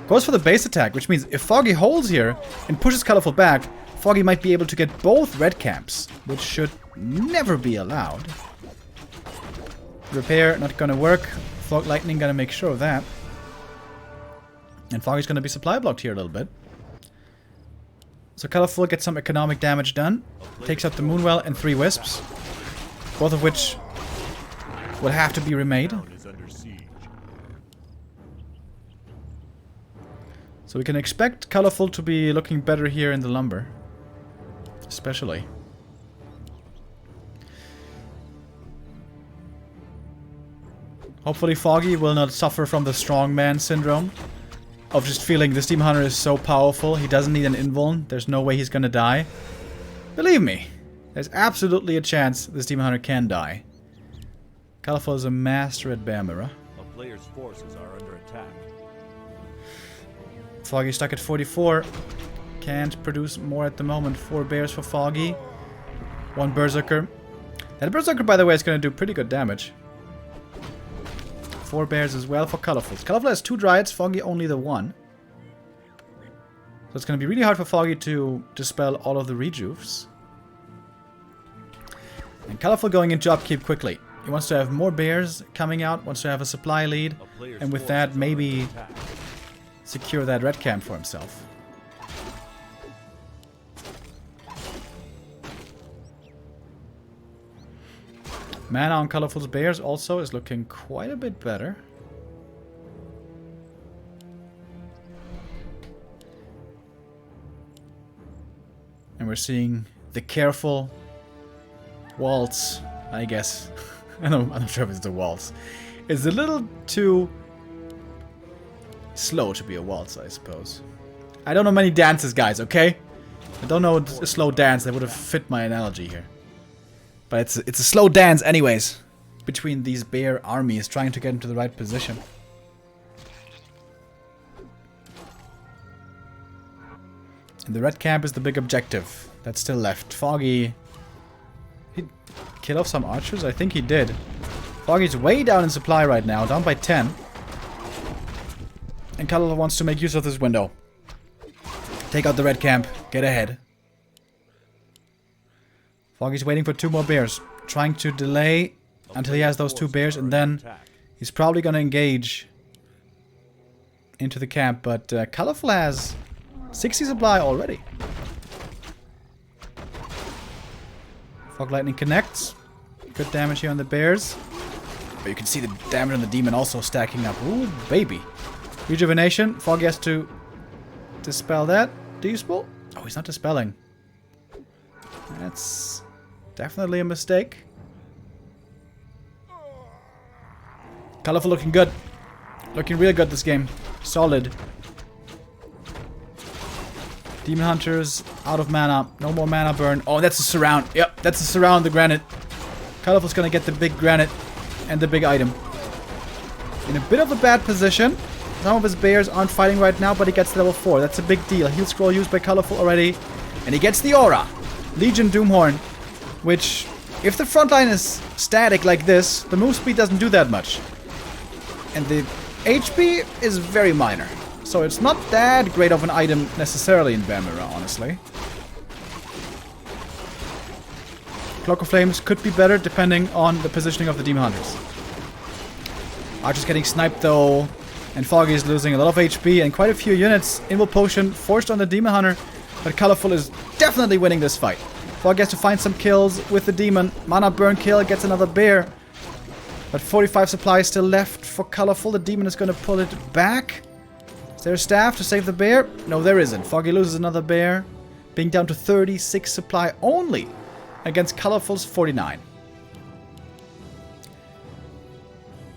goes for the base attack, which means if Foggy holds here and pushes Colorful back, Foggy might be able to get both red camps, which should never be allowed. Repair, not gonna work. Fog Lightning, gonna make sure of that. And Foggy's gonna be supply blocked here a little bit. So Colorful gets some economic damage done. Takes out the Moonwell and 3 Wisps. Both of which will have to be remade. So we can expect Colorful to be looking better here in the lumber. Especially. Hopefully Foggy will not suffer from the strongman syndrome. Of just feeling this Demon Hunter is so powerful, he doesn't need an invuln, there's no way he's gonna die. Believe me, there's absolutely a chance this Demon Hunter can die. Colorful is a master at Bear Mirror. A player's forces are under attack. Foggy stuck at 44. Can't produce more at the moment. 4 bears for Foggy. 1 Berserker. That Berserker, by the way, is gonna do pretty good damage. 4 bears as well for Colorful. Colorful has 2 Dryads, Foggy only the 1. So it's going to be really hard for Foggy to dispel all of the rejuves. And Colorful going into upkeep quickly. He wants to have more bears coming out, wants to have a supply lead, and with that maybe secure that red camp for himself. Mana on Colorful's bears also is looking quite a bit better. And we're seeing the careful waltz, I guess. I'm not sure if it's the waltz. It's a little too slow to be a waltz, I suppose. I don't know many dances, guys, okay? I don't know a slow dance that would have fit my analogy here. But it's a slow dance anyways, between these bear armies trying to get into the right position. And the red camp is the big objective that's still left. Foggy... He'd kill off some archers? I think he did. Foggy's way down in supply right now, down by 10. And Colorful wants to make use of this window. Take out the red camp. Get ahead. Foggy's waiting for 2 more bears. Trying to delay until he has those 2 bears, and then he's probably going to engage into the camp. But Colorful has 60 supply already. Fog Lightning connects. Good damage here on the bears. But you can see the damage on the demon also stacking up. Ooh, baby. Rejuvenation. Foggy has to dispel that. Do you spell? Oh, he's not dispelling. That's definitely a mistake. Colorful looking good. Looking real good this game. Solid. Demon Hunters out of mana. No more mana burn. Oh, that's a surround. Yep, that's a surround the granite. Colorful's gonna get the big granite and the big item. In a bit of a bad position. Some of his bears aren't fighting right now, but he gets level 4. That's a big deal. Heal scroll used by Colorful already. And he gets the aura. Legion Doomhorn. Which, if the front line is static like this, the move speed doesn't do that much. And the HP is very minor. So it's not that great of an item necessarily in Vanmira, honestly. Cloak of Flames could be better depending on the positioning of the Demon Hunters. Archer's getting sniped though. And Foggy is losing a lot of HP and quite a few units. Invul Potion forced on the Demon Hunter. But Colorful is definitely winning this fight. Foggy has to find some kills with the Demon. Mana Burn kill, gets another bear. But 45 supply still left for Colorful. The Demon is going to pull it back. Is there a staff to save the bear? No, there isn't. Foggy loses another bear. Being down to 36 supply only against Colorful's 49.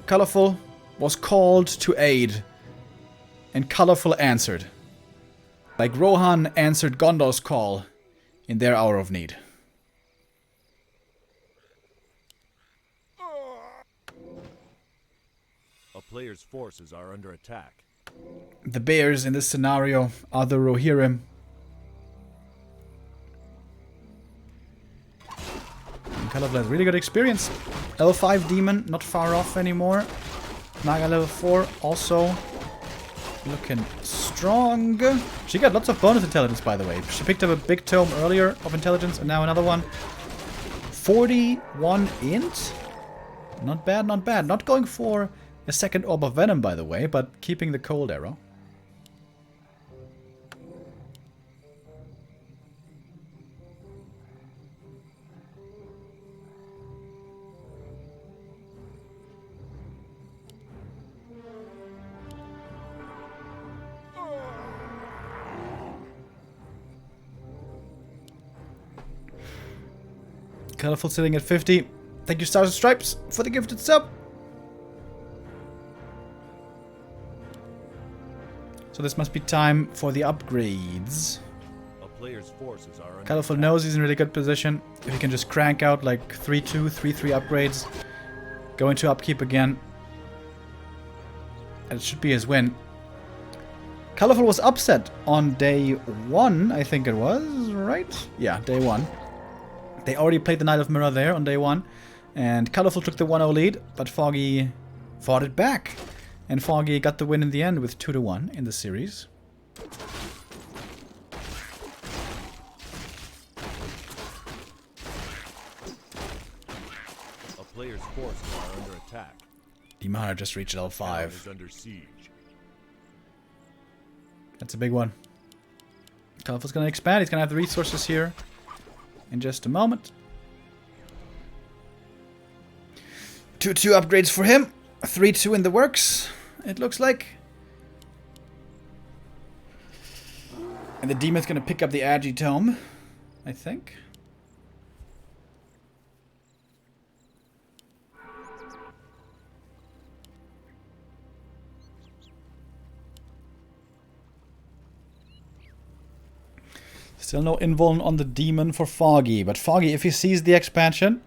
Colorful was called to aid, and Colorful answered. Like Rohan answered Gondor's call in their hour of need. A player's forces are under attack. The bears in this scenario are the Rohirrim. And Colorful has really good experience. L5 Demon, not far off anymore. Naga level 4, also looking strong. She got lots of bonus intelligence, by the way. She picked up a big tome earlier of intelligence, and now another one. 41 int? Not bad, not bad. Not going for a second orb of venom, by the way, but keeping the cold arrow. Colorful sitting at 50. Thank you, Stars and Stripes, for the gifted sub. So this must be time for the upgrades. A player's forces are under Colorful knows he's in a really good position. If he can just crank out like 3-2, 3-3 upgrades, go into upkeep again, and it should be his win. Colorful was upset on day 1, I think it was, right? Yeah, day 1. They already played the Knight of Mirror there on day 1. And Colorful took the 1-0 lead, but Foggy fought it back. And Foggy got the win in the end with 2-1 in the series. A player's forces are under attack. Demon Hunter just reached level 5. Is under siege. That's a big one. Colorful's gonna expand. He's gonna have the resources here in just a moment. 2-2 upgrades for him. 3-2 in the works, it looks like. And the demon's gonna pick up the Agi Tome, I think. Still no invuln on the demon for Foggy, but Foggy, if he sees the expansion...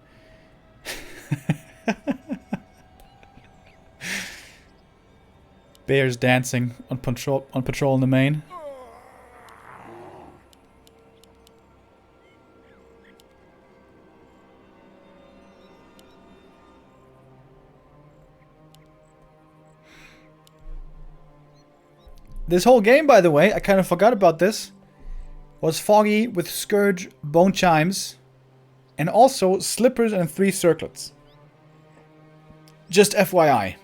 Bears dancing on patrol in the main. This whole game, by the way, I kind of forgot about this. was Foggy with Scourge, Bone Chimes, and also Slippers and 3 Circlets. Just FYI.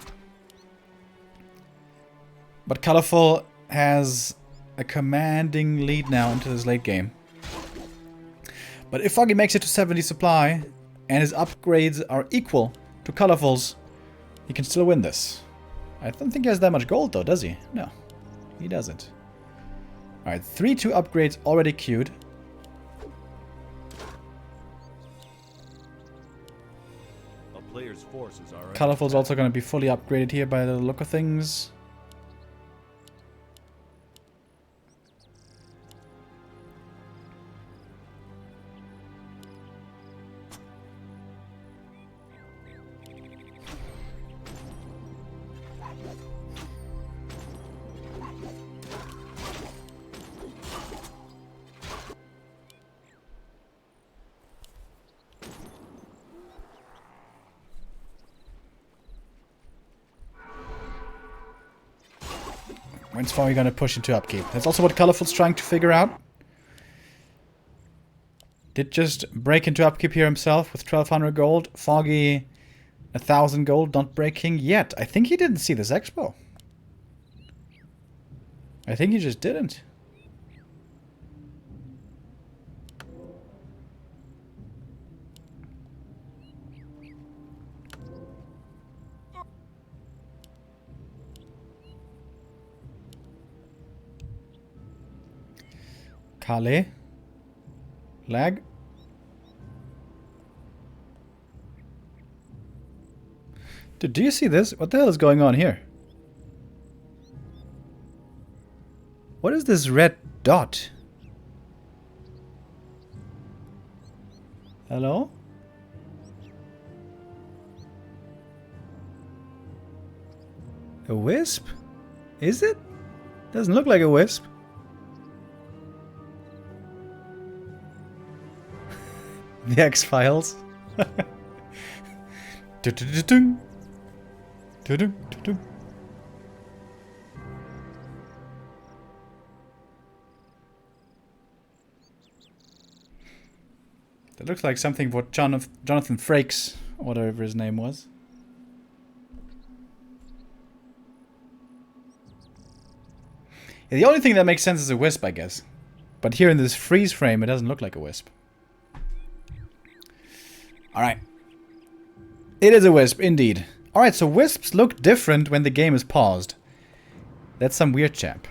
But Colorful has a commanding lead now into this late game. But if Foggy makes it to 70 supply, and his upgrades are equal to Colorful's, he can still win this. I don't think he has that much gold though, does he? No, he doesn't. Alright, 3-2 upgrades already queued. A player's forces are Colorful's also going to be fully upgraded here by the look of things. When's Foggy gonna push into upkeep? That's also what Colorful's trying to figure out. Did just break into upkeep here himself with 1200 gold. Foggy 1000 gold, not breaking yet. I think he didn't see this expo. I think he just didn't. Kale. Lag. Dude, do you see this? What the hell is going on here? What is this red dot? Hello? A wisp? Is it? Doesn't look like a wisp. The X-Files. That looks like something what Jonathan Frakes, whatever his name was. Yeah, the only thing that makes sense is a wisp, I guess. But here in this freeze frame, it doesn't look like a wisp. Alright. It is a wisp, indeed. Alright, so wisps look different when the game is paused. That's some weird chap.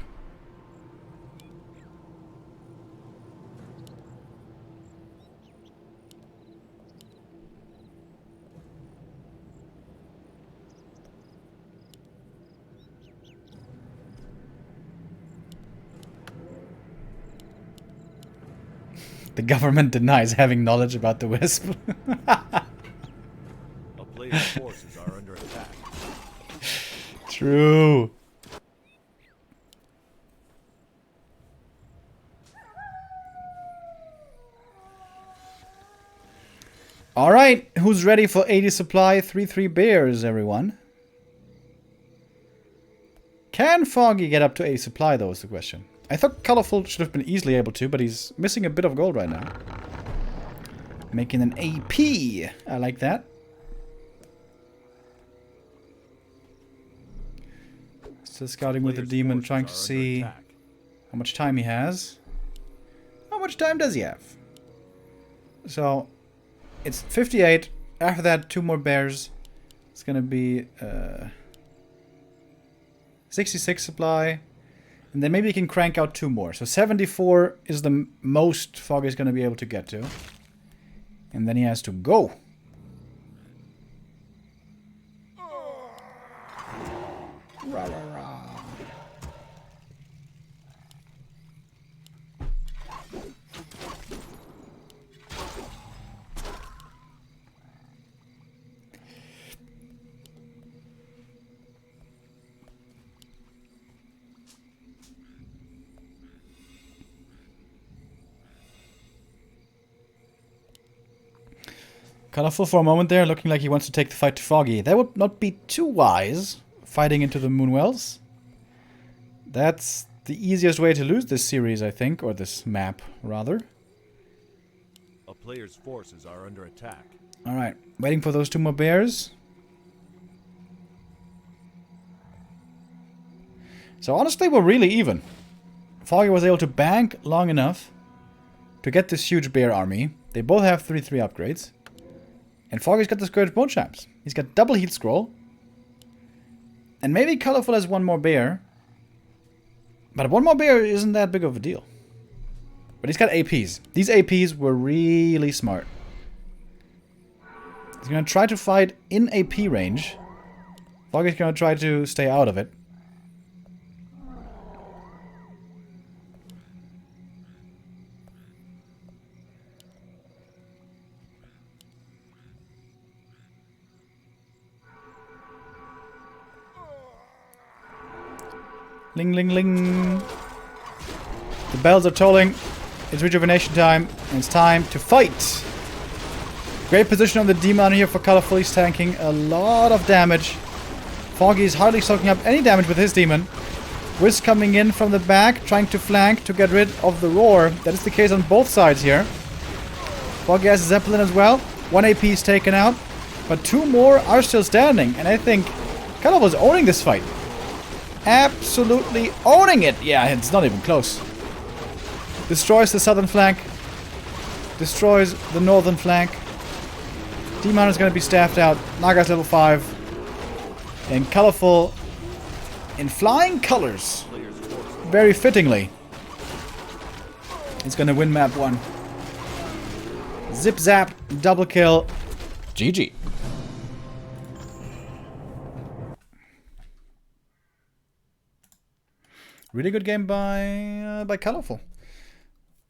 The government denies having knowledge about the wisp. A player's forces are under attack. True. Alright, who's ready for 80 supply? 3-3 bears, everyone. Can Foggy get up to 80 supply, though, is the question. I thought Colorful should have been easily able to, but he's missing a bit of gold right now. Making an AP. I like that. Still scouting with the demon, trying to see how much time he has. How much time does he have? So, it's 58. After that, 2 more bears. It's gonna be 66 supply. And then maybe he can crank out 2 more. So 74 is the most Foggy's going to be able to get to. And then he has to go. Rah, rah, rah. Colorful for a moment there, looking like he wants to take the fight to Foggy. That would not be too wise, fighting into the Moonwells. That's the easiest way to lose this series, I think, or this map, rather. A player's forces are under attack. Alright, waiting for those 2 more bears. So honestly, we're really even. Foggy was able to bank long enough to get this huge bear army. They both have 3/3 upgrades. And Foggy's got the Scourge Bone Champs. He's got double heat scroll. And maybe Colorful has 1 more bear. But 1 more bear isn't that big of a deal. But he's got APs. These APs were really smart. He's going to try to fight in AP range. Foggy's going to try to stay out of it. Ling, ling, ling. The bells are tolling. It's rejuvenation time. And it's time to fight. Great position on the demon here for Colorful. He's tanking a lot of damage. Foggy is hardly soaking up any damage with his demon. Wiz coming in from the back, trying to flank to get rid of the roar. That is the case on both sides here. Foggy has a Zeppelin as well. 1 AP is taken out. But 2 more are still standing. And I think Colorful is owning this fight. Absolutely owning it. Yeah, it's not even close. Destroys the southern flank. Destroys the northern flank. Demon is going to be staffed out. Naga's level 5. And Colorful in flying colors. Very fittingly. He's going to win map 1. Zip zap. Double kill. GG. Really good game by Colorful.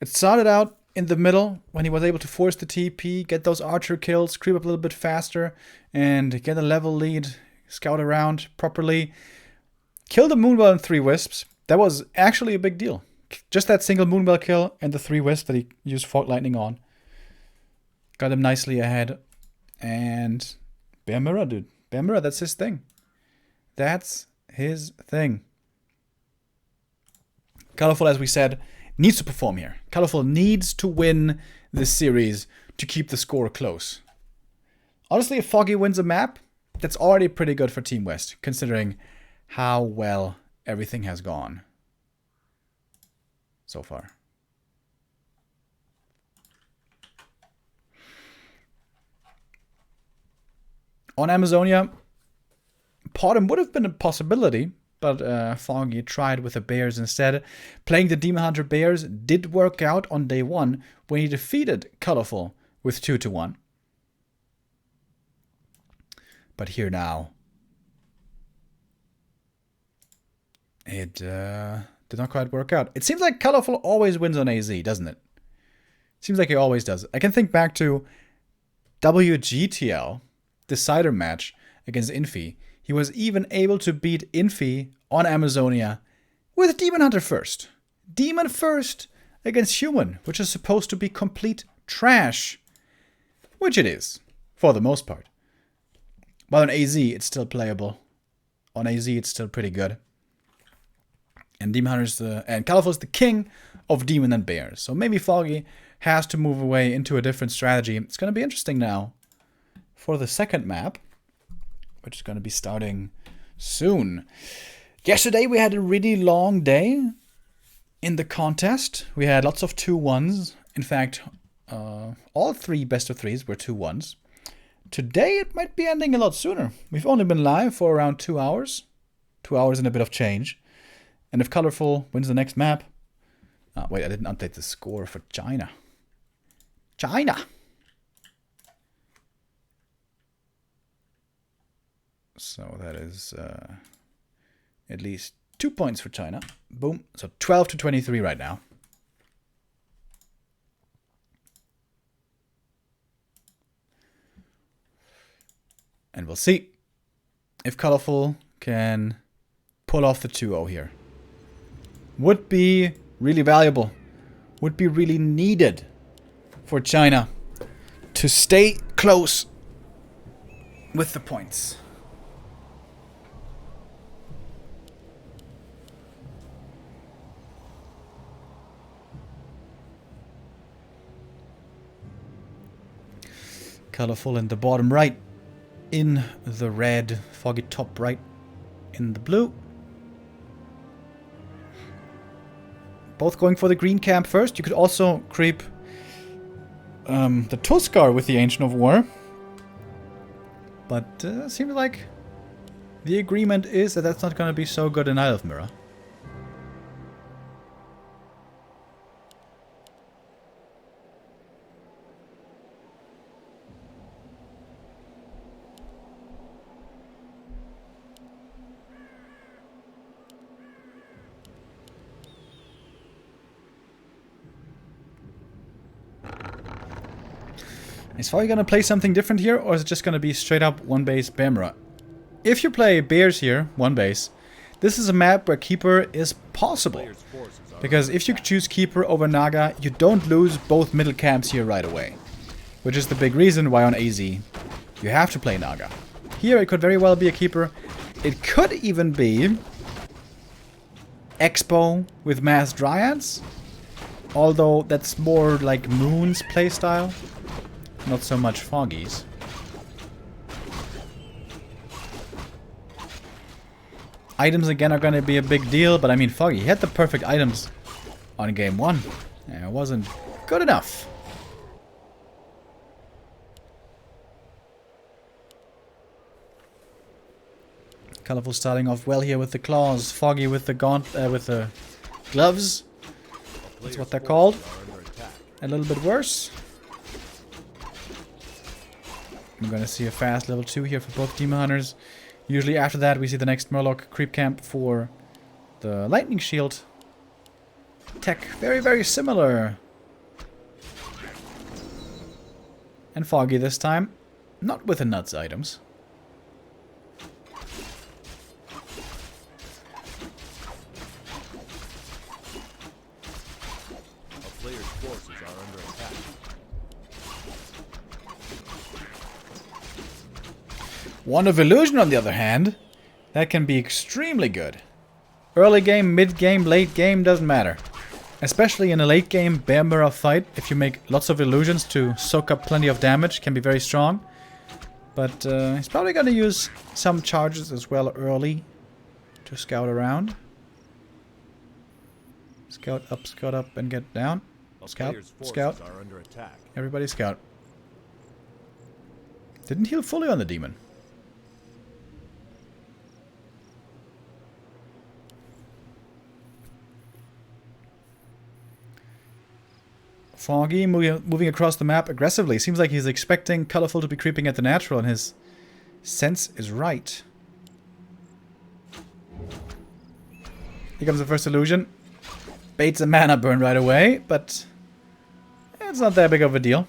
It started out in the middle when he was able to force the TP, get those archer kills, creep up a little bit faster, and get a level lead, scout around properly. Kill the Moonwell and 3 Wisps. That was actually a big deal. Just that single Moonwell kill and the 3 Wisps that he used Fog Lightning on. Got him nicely ahead. And Bear Mirror, dude. Bear Mirror, that's his thing. That's his thing. Colorful, as we said, needs to perform here. Colorful needs to win this series to keep the score close. Honestly, if Foggy wins a map, that's already pretty good for Team West, considering how well everything has gone so far. On Amazonia, Potom would have been a possibility, but Foggy tried with the Bears instead. Playing the Demon Hunter Bears did work out on day 1 when he defeated Colorful with 2-1. But here now, it did not quite work out. It seems like Colorful always wins on AZ, doesn't it? Seems like he always does. I can think back to WGTL, decider match against Infi. He was even able to beat Infi on Amazonia with Demon Hunter first. Demon first against Human, which is supposed to be complete trash. Which it is, for the most part. But on AZ, it's still playable. On AZ, it's still pretty good. And Demon Hunter's and Colorful's the king of Demon and Bears. So maybe Foggy has to move away into a different strategy. It's going to be interesting now for the second map, which is going to be starting soon. Yesterday we had a really long day in the contest. We had lots of 2-1s. In fact, all 3 best of 3s were 2-1s. Today it might be ending a lot sooner. We've only been live for around 2 hours. 2 hours and a bit of change. And if Colorful wins the next map... wait, I didn't update the score for China. China! So that is at least 2 points for China. Boom. So 12-23 right now. And we'll see if Colorful can pull off the 2-0 here. Would be really valuable. Would be really needed for China to stay close with the points. Colorful in the bottom right. In the red. Foggy top right. In the blue. Both going for the green camp first. You could also creep the Tuskar with the Ancient of War. But seems like the agreement is that that's not going to be so good in Isle of Mirror. Is Foggy going to play something different here, or is it just going to be straight up one base Bear Mirror? If you play Bears here, one base, this is a map where Keeper is possible. Because if you choose Keeper over Naga, you don't lose both middle camps here right away. Which is the big reason why on AZ you have to play Naga. Here it could very well be a Keeper. It could even be Expo with Mass Dryads. Although that's more like Moon's playstyle. Not so much Foggy's. Items again are going to be a big deal, but I mean Foggy had the perfect items on game 1. And it wasn't good enough. Colorful starting off well here with the claws. Foggy with the with the gloves. That's what they're called. A little bit worse. We're going to see a fast level 2 here for both Demon Hunters. Usually after that we see the next Murloc creep camp for the Lightning Shield. Tech very, very similar. And Foggy this time. Not with the nuts items. A player's forces are under attack. Wand of Illusion, on the other hand, that can be extremely good. Early game, mid game, late game, doesn't matter. Especially in a late game Bear Mirror fight, if you make lots of illusions to soak up plenty of damage, can be very strong. But he's probably going to use some charges as well early to scout around. Scout up, and get down. Scout, scout. Are under attack. Everybody scout. Didn't heal fully on the demon. Foggy moving across the map aggressively. Seems like he's expecting Colorful to be creeping at the natural, and his sense is right. Here comes the first illusion. Baits a mana burn right away, but it's not that big of a deal.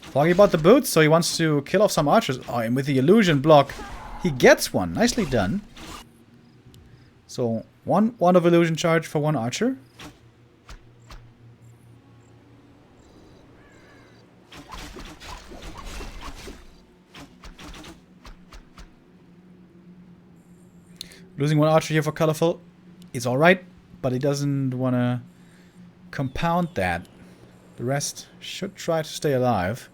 Foggy bought the boots, so he wants to kill off some archers. Oh, and with the illusion block, he gets one. Nicely done. So, one of illusion charge for one archer. Losing one archer here for Colorful is alright, but he doesn't want to compound that. The rest should try to stay alive.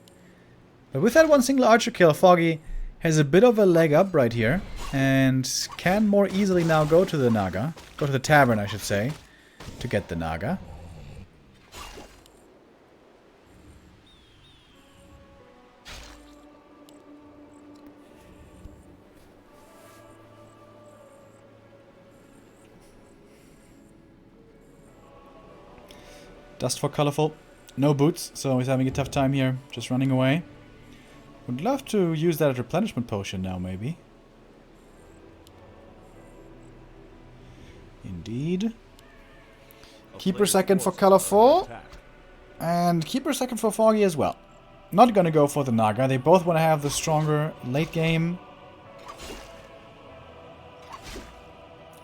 But with that one single archer kill, Foggy has a bit of a leg up right here, and can more easily now go to the Naga. Go to the tavern, I should say, to get the Naga. Dust for Colorful. No boots, so he's having a tough time here, just running away. Would love to use that replenishment potion now, maybe. Indeed. Keeper second for Colorful. And Keeper second for Foggy as well. Not gonna go for the Naga. They both want to have the stronger late game.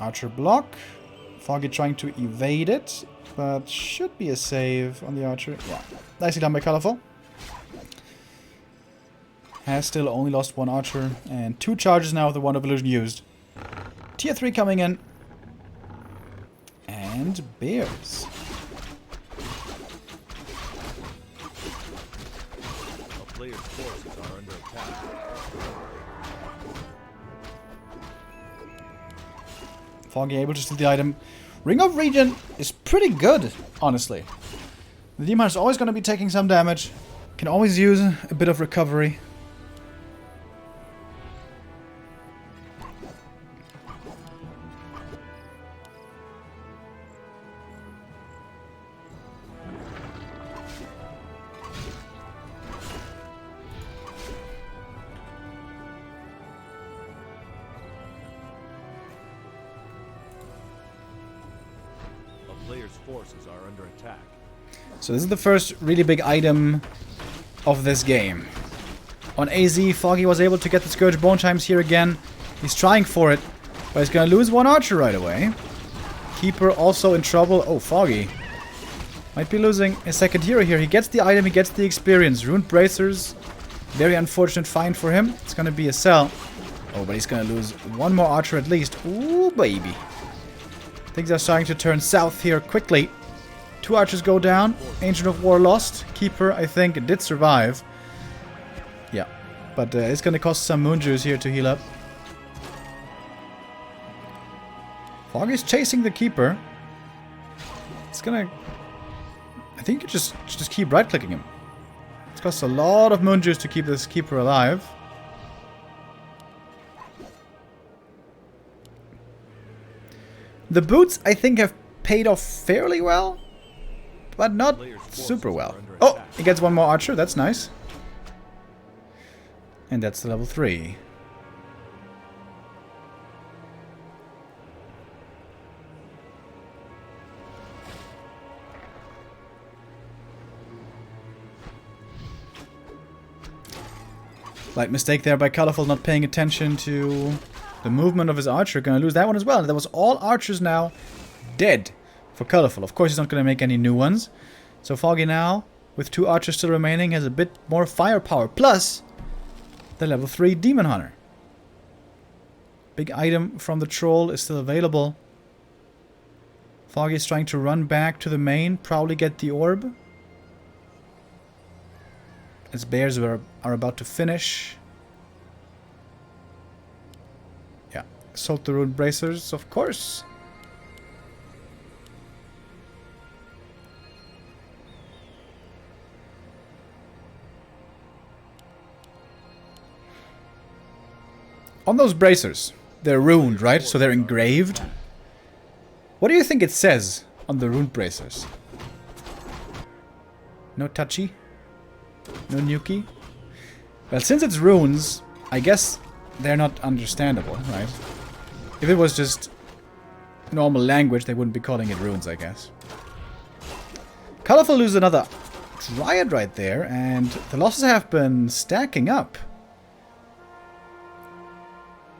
Archer block. Foggy trying to evade it. But should be a save on the archer. Yeah. Nicely done by Colorful. Has still only lost one archer. And 2 charges now with the Wand of Illusion used. Tier 3 coming in. And Bears. player's forces are under attack. Foggy able to steal the item. Ring of Regen is pretty good, honestly. The demon is always going to be taking some damage. Can always use a bit of recovery. Player's forces are under attack. So this is the first really big item of this game. On AZ, Foggy was able to get the Scourge Bone Chimes here again. He's trying for it, but he's gonna lose one archer right away. Keeper also in trouble. Oh, Foggy might be losing a second hero here. He gets the item, he gets the experience. Ruined Bracers. Very unfortunate find for him. It's gonna be a sell. Oh, but he's gonna lose one more archer at least. Ooh, baby. Things are starting to turn south here quickly. 2 archers go down. Ancient of War lost. Keeper, I think, did survive. Yeah. But it's going to cost some moon juice here to heal up. Foggy's chasing the Keeper. It's going to... I think you just keep right-clicking him. It costs a lot of moon juice to keep this Keeper alive. The boots, I think, have paid off fairly well, but not super well. Oh, he gets one more archer. That's nice. And that's the level 3. Slight mistake there by Colorful, not paying attention to the movement of his archer. Gonna lose that one as well. That was all archers now dead for Colorful. Of course, he's not gonna make any new ones. So Foggy now, with 2 archers still remaining, has a bit more firepower. Plus, the level 3 Demon Hunter. Big item from the troll is still available. Foggy is trying to run back to the main, probably get the orb. As bears are about to finish. Yeah, assault the Ruined Bracers, of course. On those bracers, they're ruined, right? So they're engraved. What do you think it says on the Ruined Bracers? No touchy? No nuki? Well, since it's runes, I guess they're not understandable, right? If it was just normal language, they wouldn't be calling it runes, I guess. Colorful loses another Dryad right there, and the losses have been stacking up.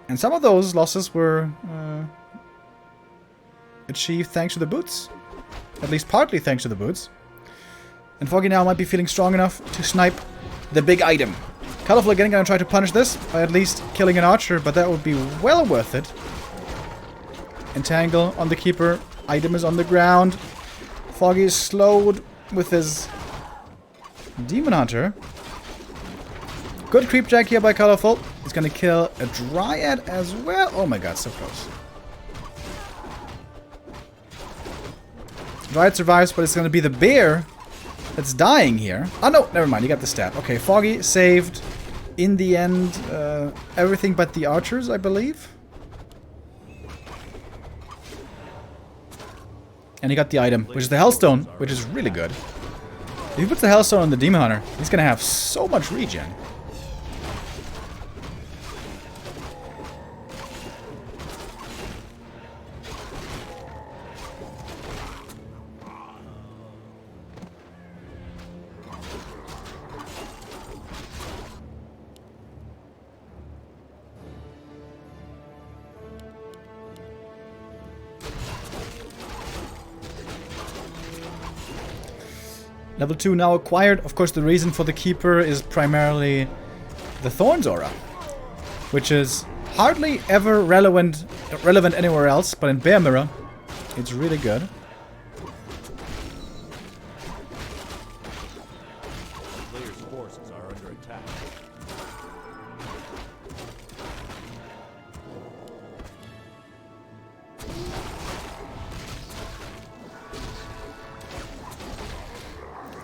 And some of those losses were achieved thanks to the boots. At least partly thanks to the boots. And Foggy now might be feeling strong enough to snipe the big item. Colorful again gonna try to punish this by at least killing an archer, but that would be well worth it. Entangle on the Keeper. Item is on the ground. Foggy is slowed with his Demon Hunter. Good creep jack here by Colorful. He's gonna kill a Dryad as well. Oh my god, so close. Dryad survives, but it's gonna be the bear that's dying here. Oh no, never mind, he got the stab. Okay, Foggy saved, in the end, everything but the archers, I believe. And he got the item, which is the Hellstone, which is really good. If he puts the Hellstone on the Demon Hunter, he's gonna have so much regen. Level 2 now acquired. Of course, the reason for the Keeper is primarily the Thorns aura, which is hardly ever relevant anywhere else, but in Bear Mirror, it's really good. player's forces are under attack.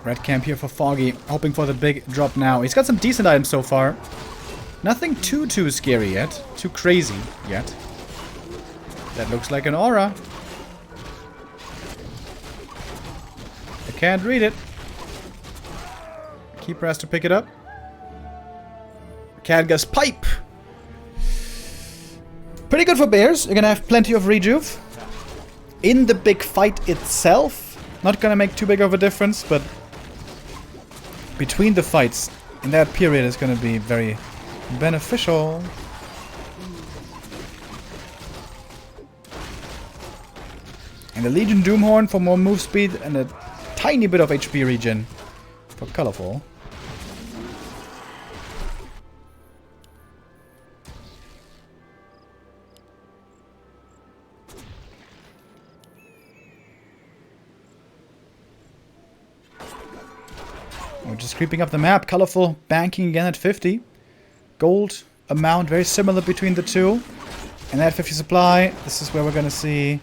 Red camp here for Foggy, hoping for the big drop now. He's got some decent items so far. Nothing too scary yet. Too crazy yet. That looks like an aura. I can't read it. Keeper has to pick it up. Khadga's pipe. Pretty good for bears. You're gonna have plenty of rejuve. In the big fight itself, not gonna make too big of a difference, but between the fights, in that period, is gonna be very beneficial. And the Legion Doomhorn for more move speed and a tiny bit of HP regen for Colorful. We're just creeping up the map. Colorful banking again at 50. Gold amount very similar between the two. And at 50 supply, this is where we're going to see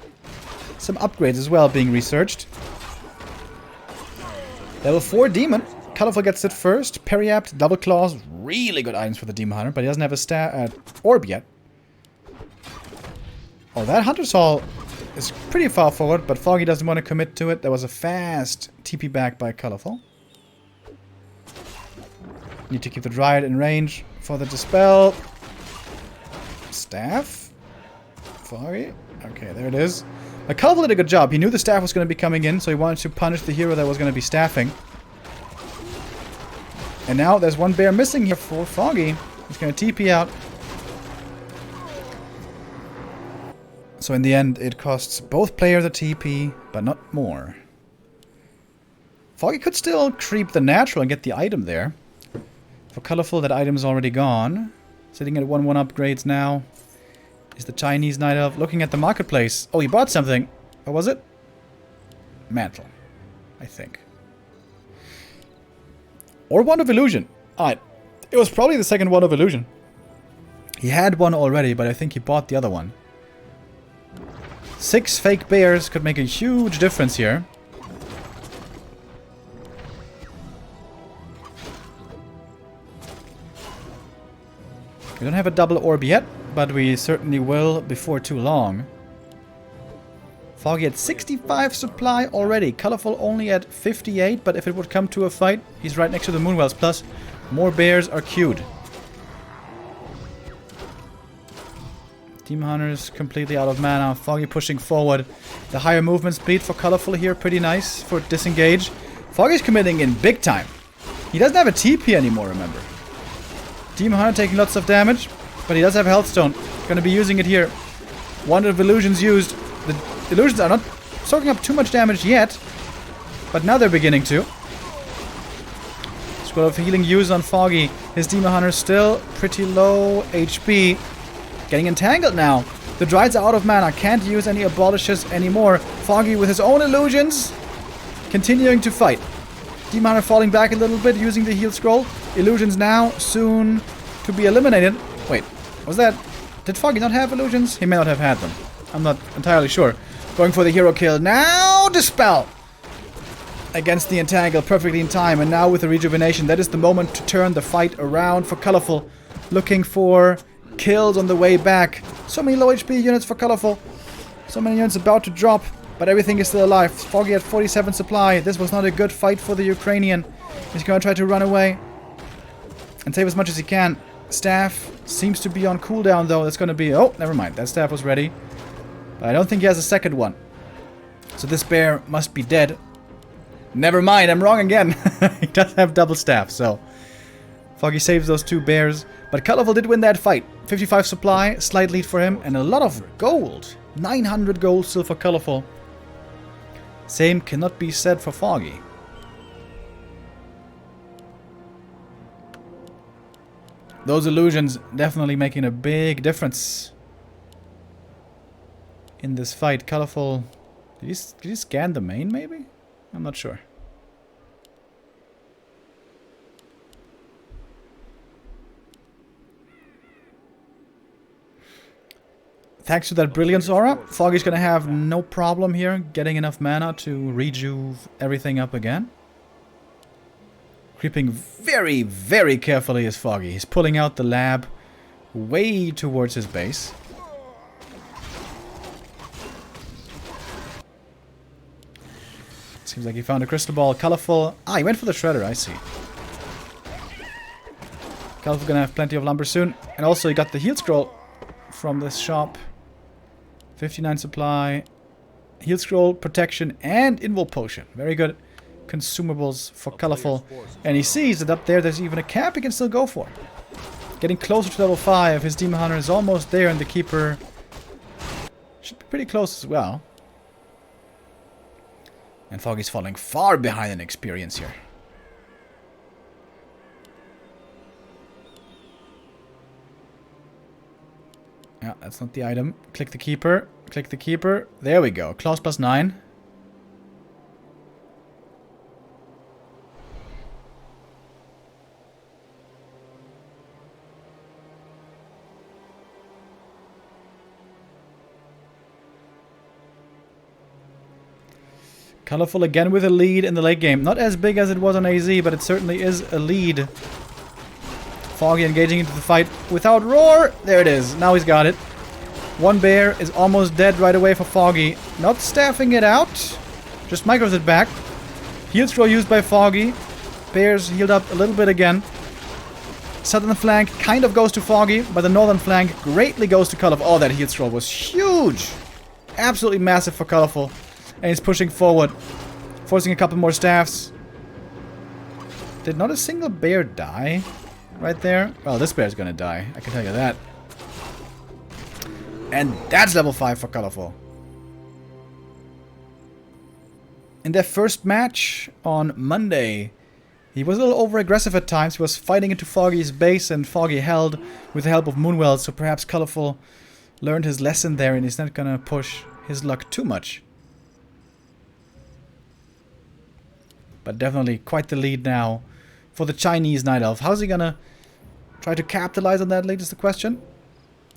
some upgrades as well being researched. Level 4 Demon. Colorful gets it first. Periapt, Double Claws. Really good items for the Demon Hunter, but he doesn't have a orb yet. Oh, that Hunter's Hall is pretty far forward, but Foggy doesn't want to commit to it. There was a fast TP back by Colorful. Need to keep the Dryad in range for the Dispel. Staff. Foggy. Okay, there it is. But Colorful did a good job. He knew the staff was going to be coming in, so he wanted to punish the hero that was going to be staffing. And now there's one bear missing here for Foggy. He's going to TP out. So in the end, it costs both players a TP, but not more. Foggy could still creep the natural and get the item there. For Colorful, that item's already gone. Sitting at 1-1 upgrades now. Is the Chinese Night Elf looking at the marketplace? Oh, he bought something. What was it? Mantle, I think. Or Wand of Illusion. Alright. It was probably the second Wand of Illusion. He had one already, but I think he bought the other one. 6 fake bears could make a huge difference here. We don't have a double orb yet, but we certainly will before too long. Foggy at 65 supply already. Colorful only at 58, but if it would come to a fight, he's right next to the Moonwells. Plus, more bears are queued. Demon Hunter's completely out of mana. Foggy pushing forward. The higher movement speed for Colorful here, pretty nice for disengage. Foggy's committing in big time. He doesn't have a TP anymore, remember. Demon Hunter taking lots of damage, but he does have Healthstone. Gonna be using it here. Wand of Illusions used. The illusions are not soaking up too much damage yet, but now they're beginning to. Scroll of Healing used on Foggy. His Demon Hunter still pretty low HP. Getting entangled now. The Dryad's are out of mana. Can't use any abolishes anymore. Foggy with his own illusions. Continuing to fight. Demon Hunter falling back a little bit using the heal scroll. Illusions now soon to be eliminated. Wait, was that... Did Foggy not have illusions? He may not have had them. I'm not entirely sure. Going for the hero kill. Now Dispel! Against the Entangle perfectly in time. And now with the Rejuvenation, that is the moment to turn the fight around for Colorful. Looking for kills on the way back. So many low HP units for Colorful. So many units about to drop. But everything is still alive. Foggy at 47 supply. This was not a good fight for the Ukrainian. He's gonna try to run away. And save as much as he can. Staff seems to be on cooldown though. That's gonna be... Oh, never mind. That staff was ready. But I don't think he has a second one. So this bear must be dead. Never mind, I'm wrong again. He does have double staff, so... Foggy saves those 2 bears. But Colorful did win that fight. 55 supply, slight lead for him, and a lot of gold. 900 gold still for Colorful. Same cannot be said for Foggy. Those illusions definitely making a big difference in this fight. Colorful... Did he scan the main, maybe? I'm not sure. thanks to that Brilliance Aura, Foggy's gonna have no problem here getting enough mana to rejuve everything up again. Creeping very, very carefully is Foggy. He's pulling out the lab way towards his base. Seems like he found a crystal ball. Colorful. Ah, he went for the shredder, I see. Colorful's gonna have plenty of lumber soon. And also he got the heal scroll from this shop. 59 supply. Heal scroll, protection, and invul potion. Very good consumables for Colorful. And he sees that up there's even a camp he can still go for. Getting closer to level 5. His Demon Hunter is almost there, and the Keeper should be pretty close as well. And Foggy's falling far behind in experience here. Yeah, that's not the item. Click the Keeper. Click the Keeper. There we go. Claws plus 9. Colorful again with a lead in the late game. Not as big as it was on AZ, but it certainly is a lead. Foggy engaging into the fight without Roar. There it is. Now he's got it. One bear is almost dead right away for Foggy. Not staffing it out. Just micros it back. Heal scroll used by Foggy. Bears healed up a little bit again. Southern flank kind of goes to Foggy, but the northern flank greatly goes to Colorful. Oh, that heal scroll was huge. Absolutely massive for Colorful. And he's pushing forward. Forcing a couple more staffs. Did not a single bear die right there? Well, this bear's gonna die. I can tell you that. And that's level 5 for Colorful. In their first match on Monday, he was a little over-aggressive at times. He was fighting into Foggy's base, and Foggy held with the help of Moonwell. So perhaps Colorful learned his lesson there, and he's not gonna push his luck too much. But definitely quite the lead now for the Chinese Night Elf. How's he gonna try to capitalize on that lead is the question.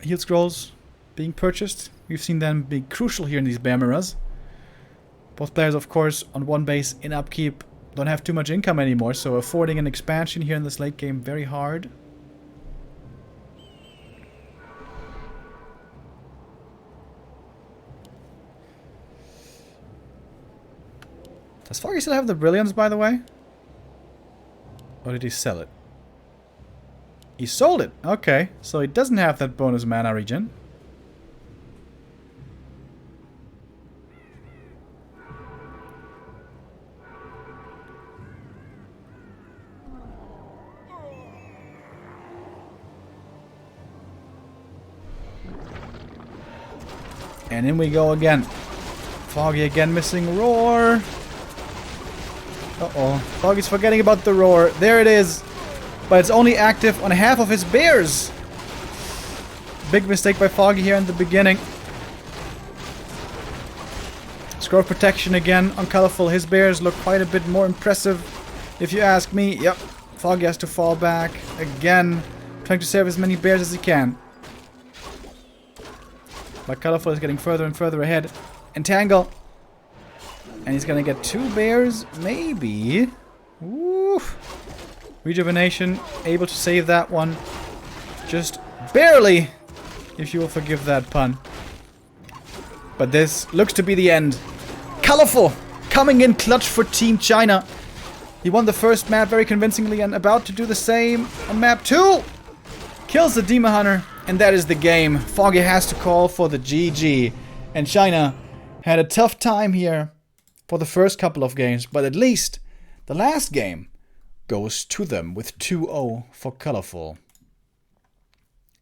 Heal scrolls being purchased. We've seen them be crucial here in these bear mirrors. Both players, of course, on one base in upkeep don't have too much income anymore, so affording an expansion here in this late game very hard. Does Foggy still have the Brilliance, by the way? Or did he sell it? He sold it! Okay, so he doesn't have that bonus mana regen. And in we go again. Foggy again missing Roar. Uh-oh. Foggy's forgetting about the Roar. There it is. But it's only active on half of his bears. Big mistake by Foggy here in the beginning. Scroll protection again on Colorful. His bears look quite a bit more impressive, if you ask me. Yep. Foggy has to fall back again, trying to save as many bears as he can. But Colorful is getting further and further ahead. Entangle. And he's gonna get 2 bears, maybe. Woo. Rejuvenation, able to save that one. Just barely, if you will forgive that pun. But this looks to be the end. Colorful, coming in clutch for Team China. He won the first map very convincingly and about to do the same on map 2. Kills the Demon Hunter, and that is the game. Foggy has to call for the GG. And China had a tough time here for the first couple of games, but at least the last game goes to them with 2-0 for Colorful.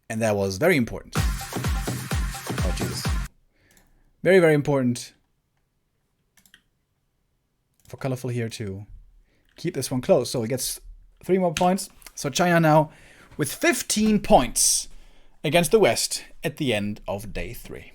And that was very important. Oh, Jesus. Very, very important for Colorful here to keep this one close. So he gets 3 more points. So China now with 15 points against the West at the end of day 3.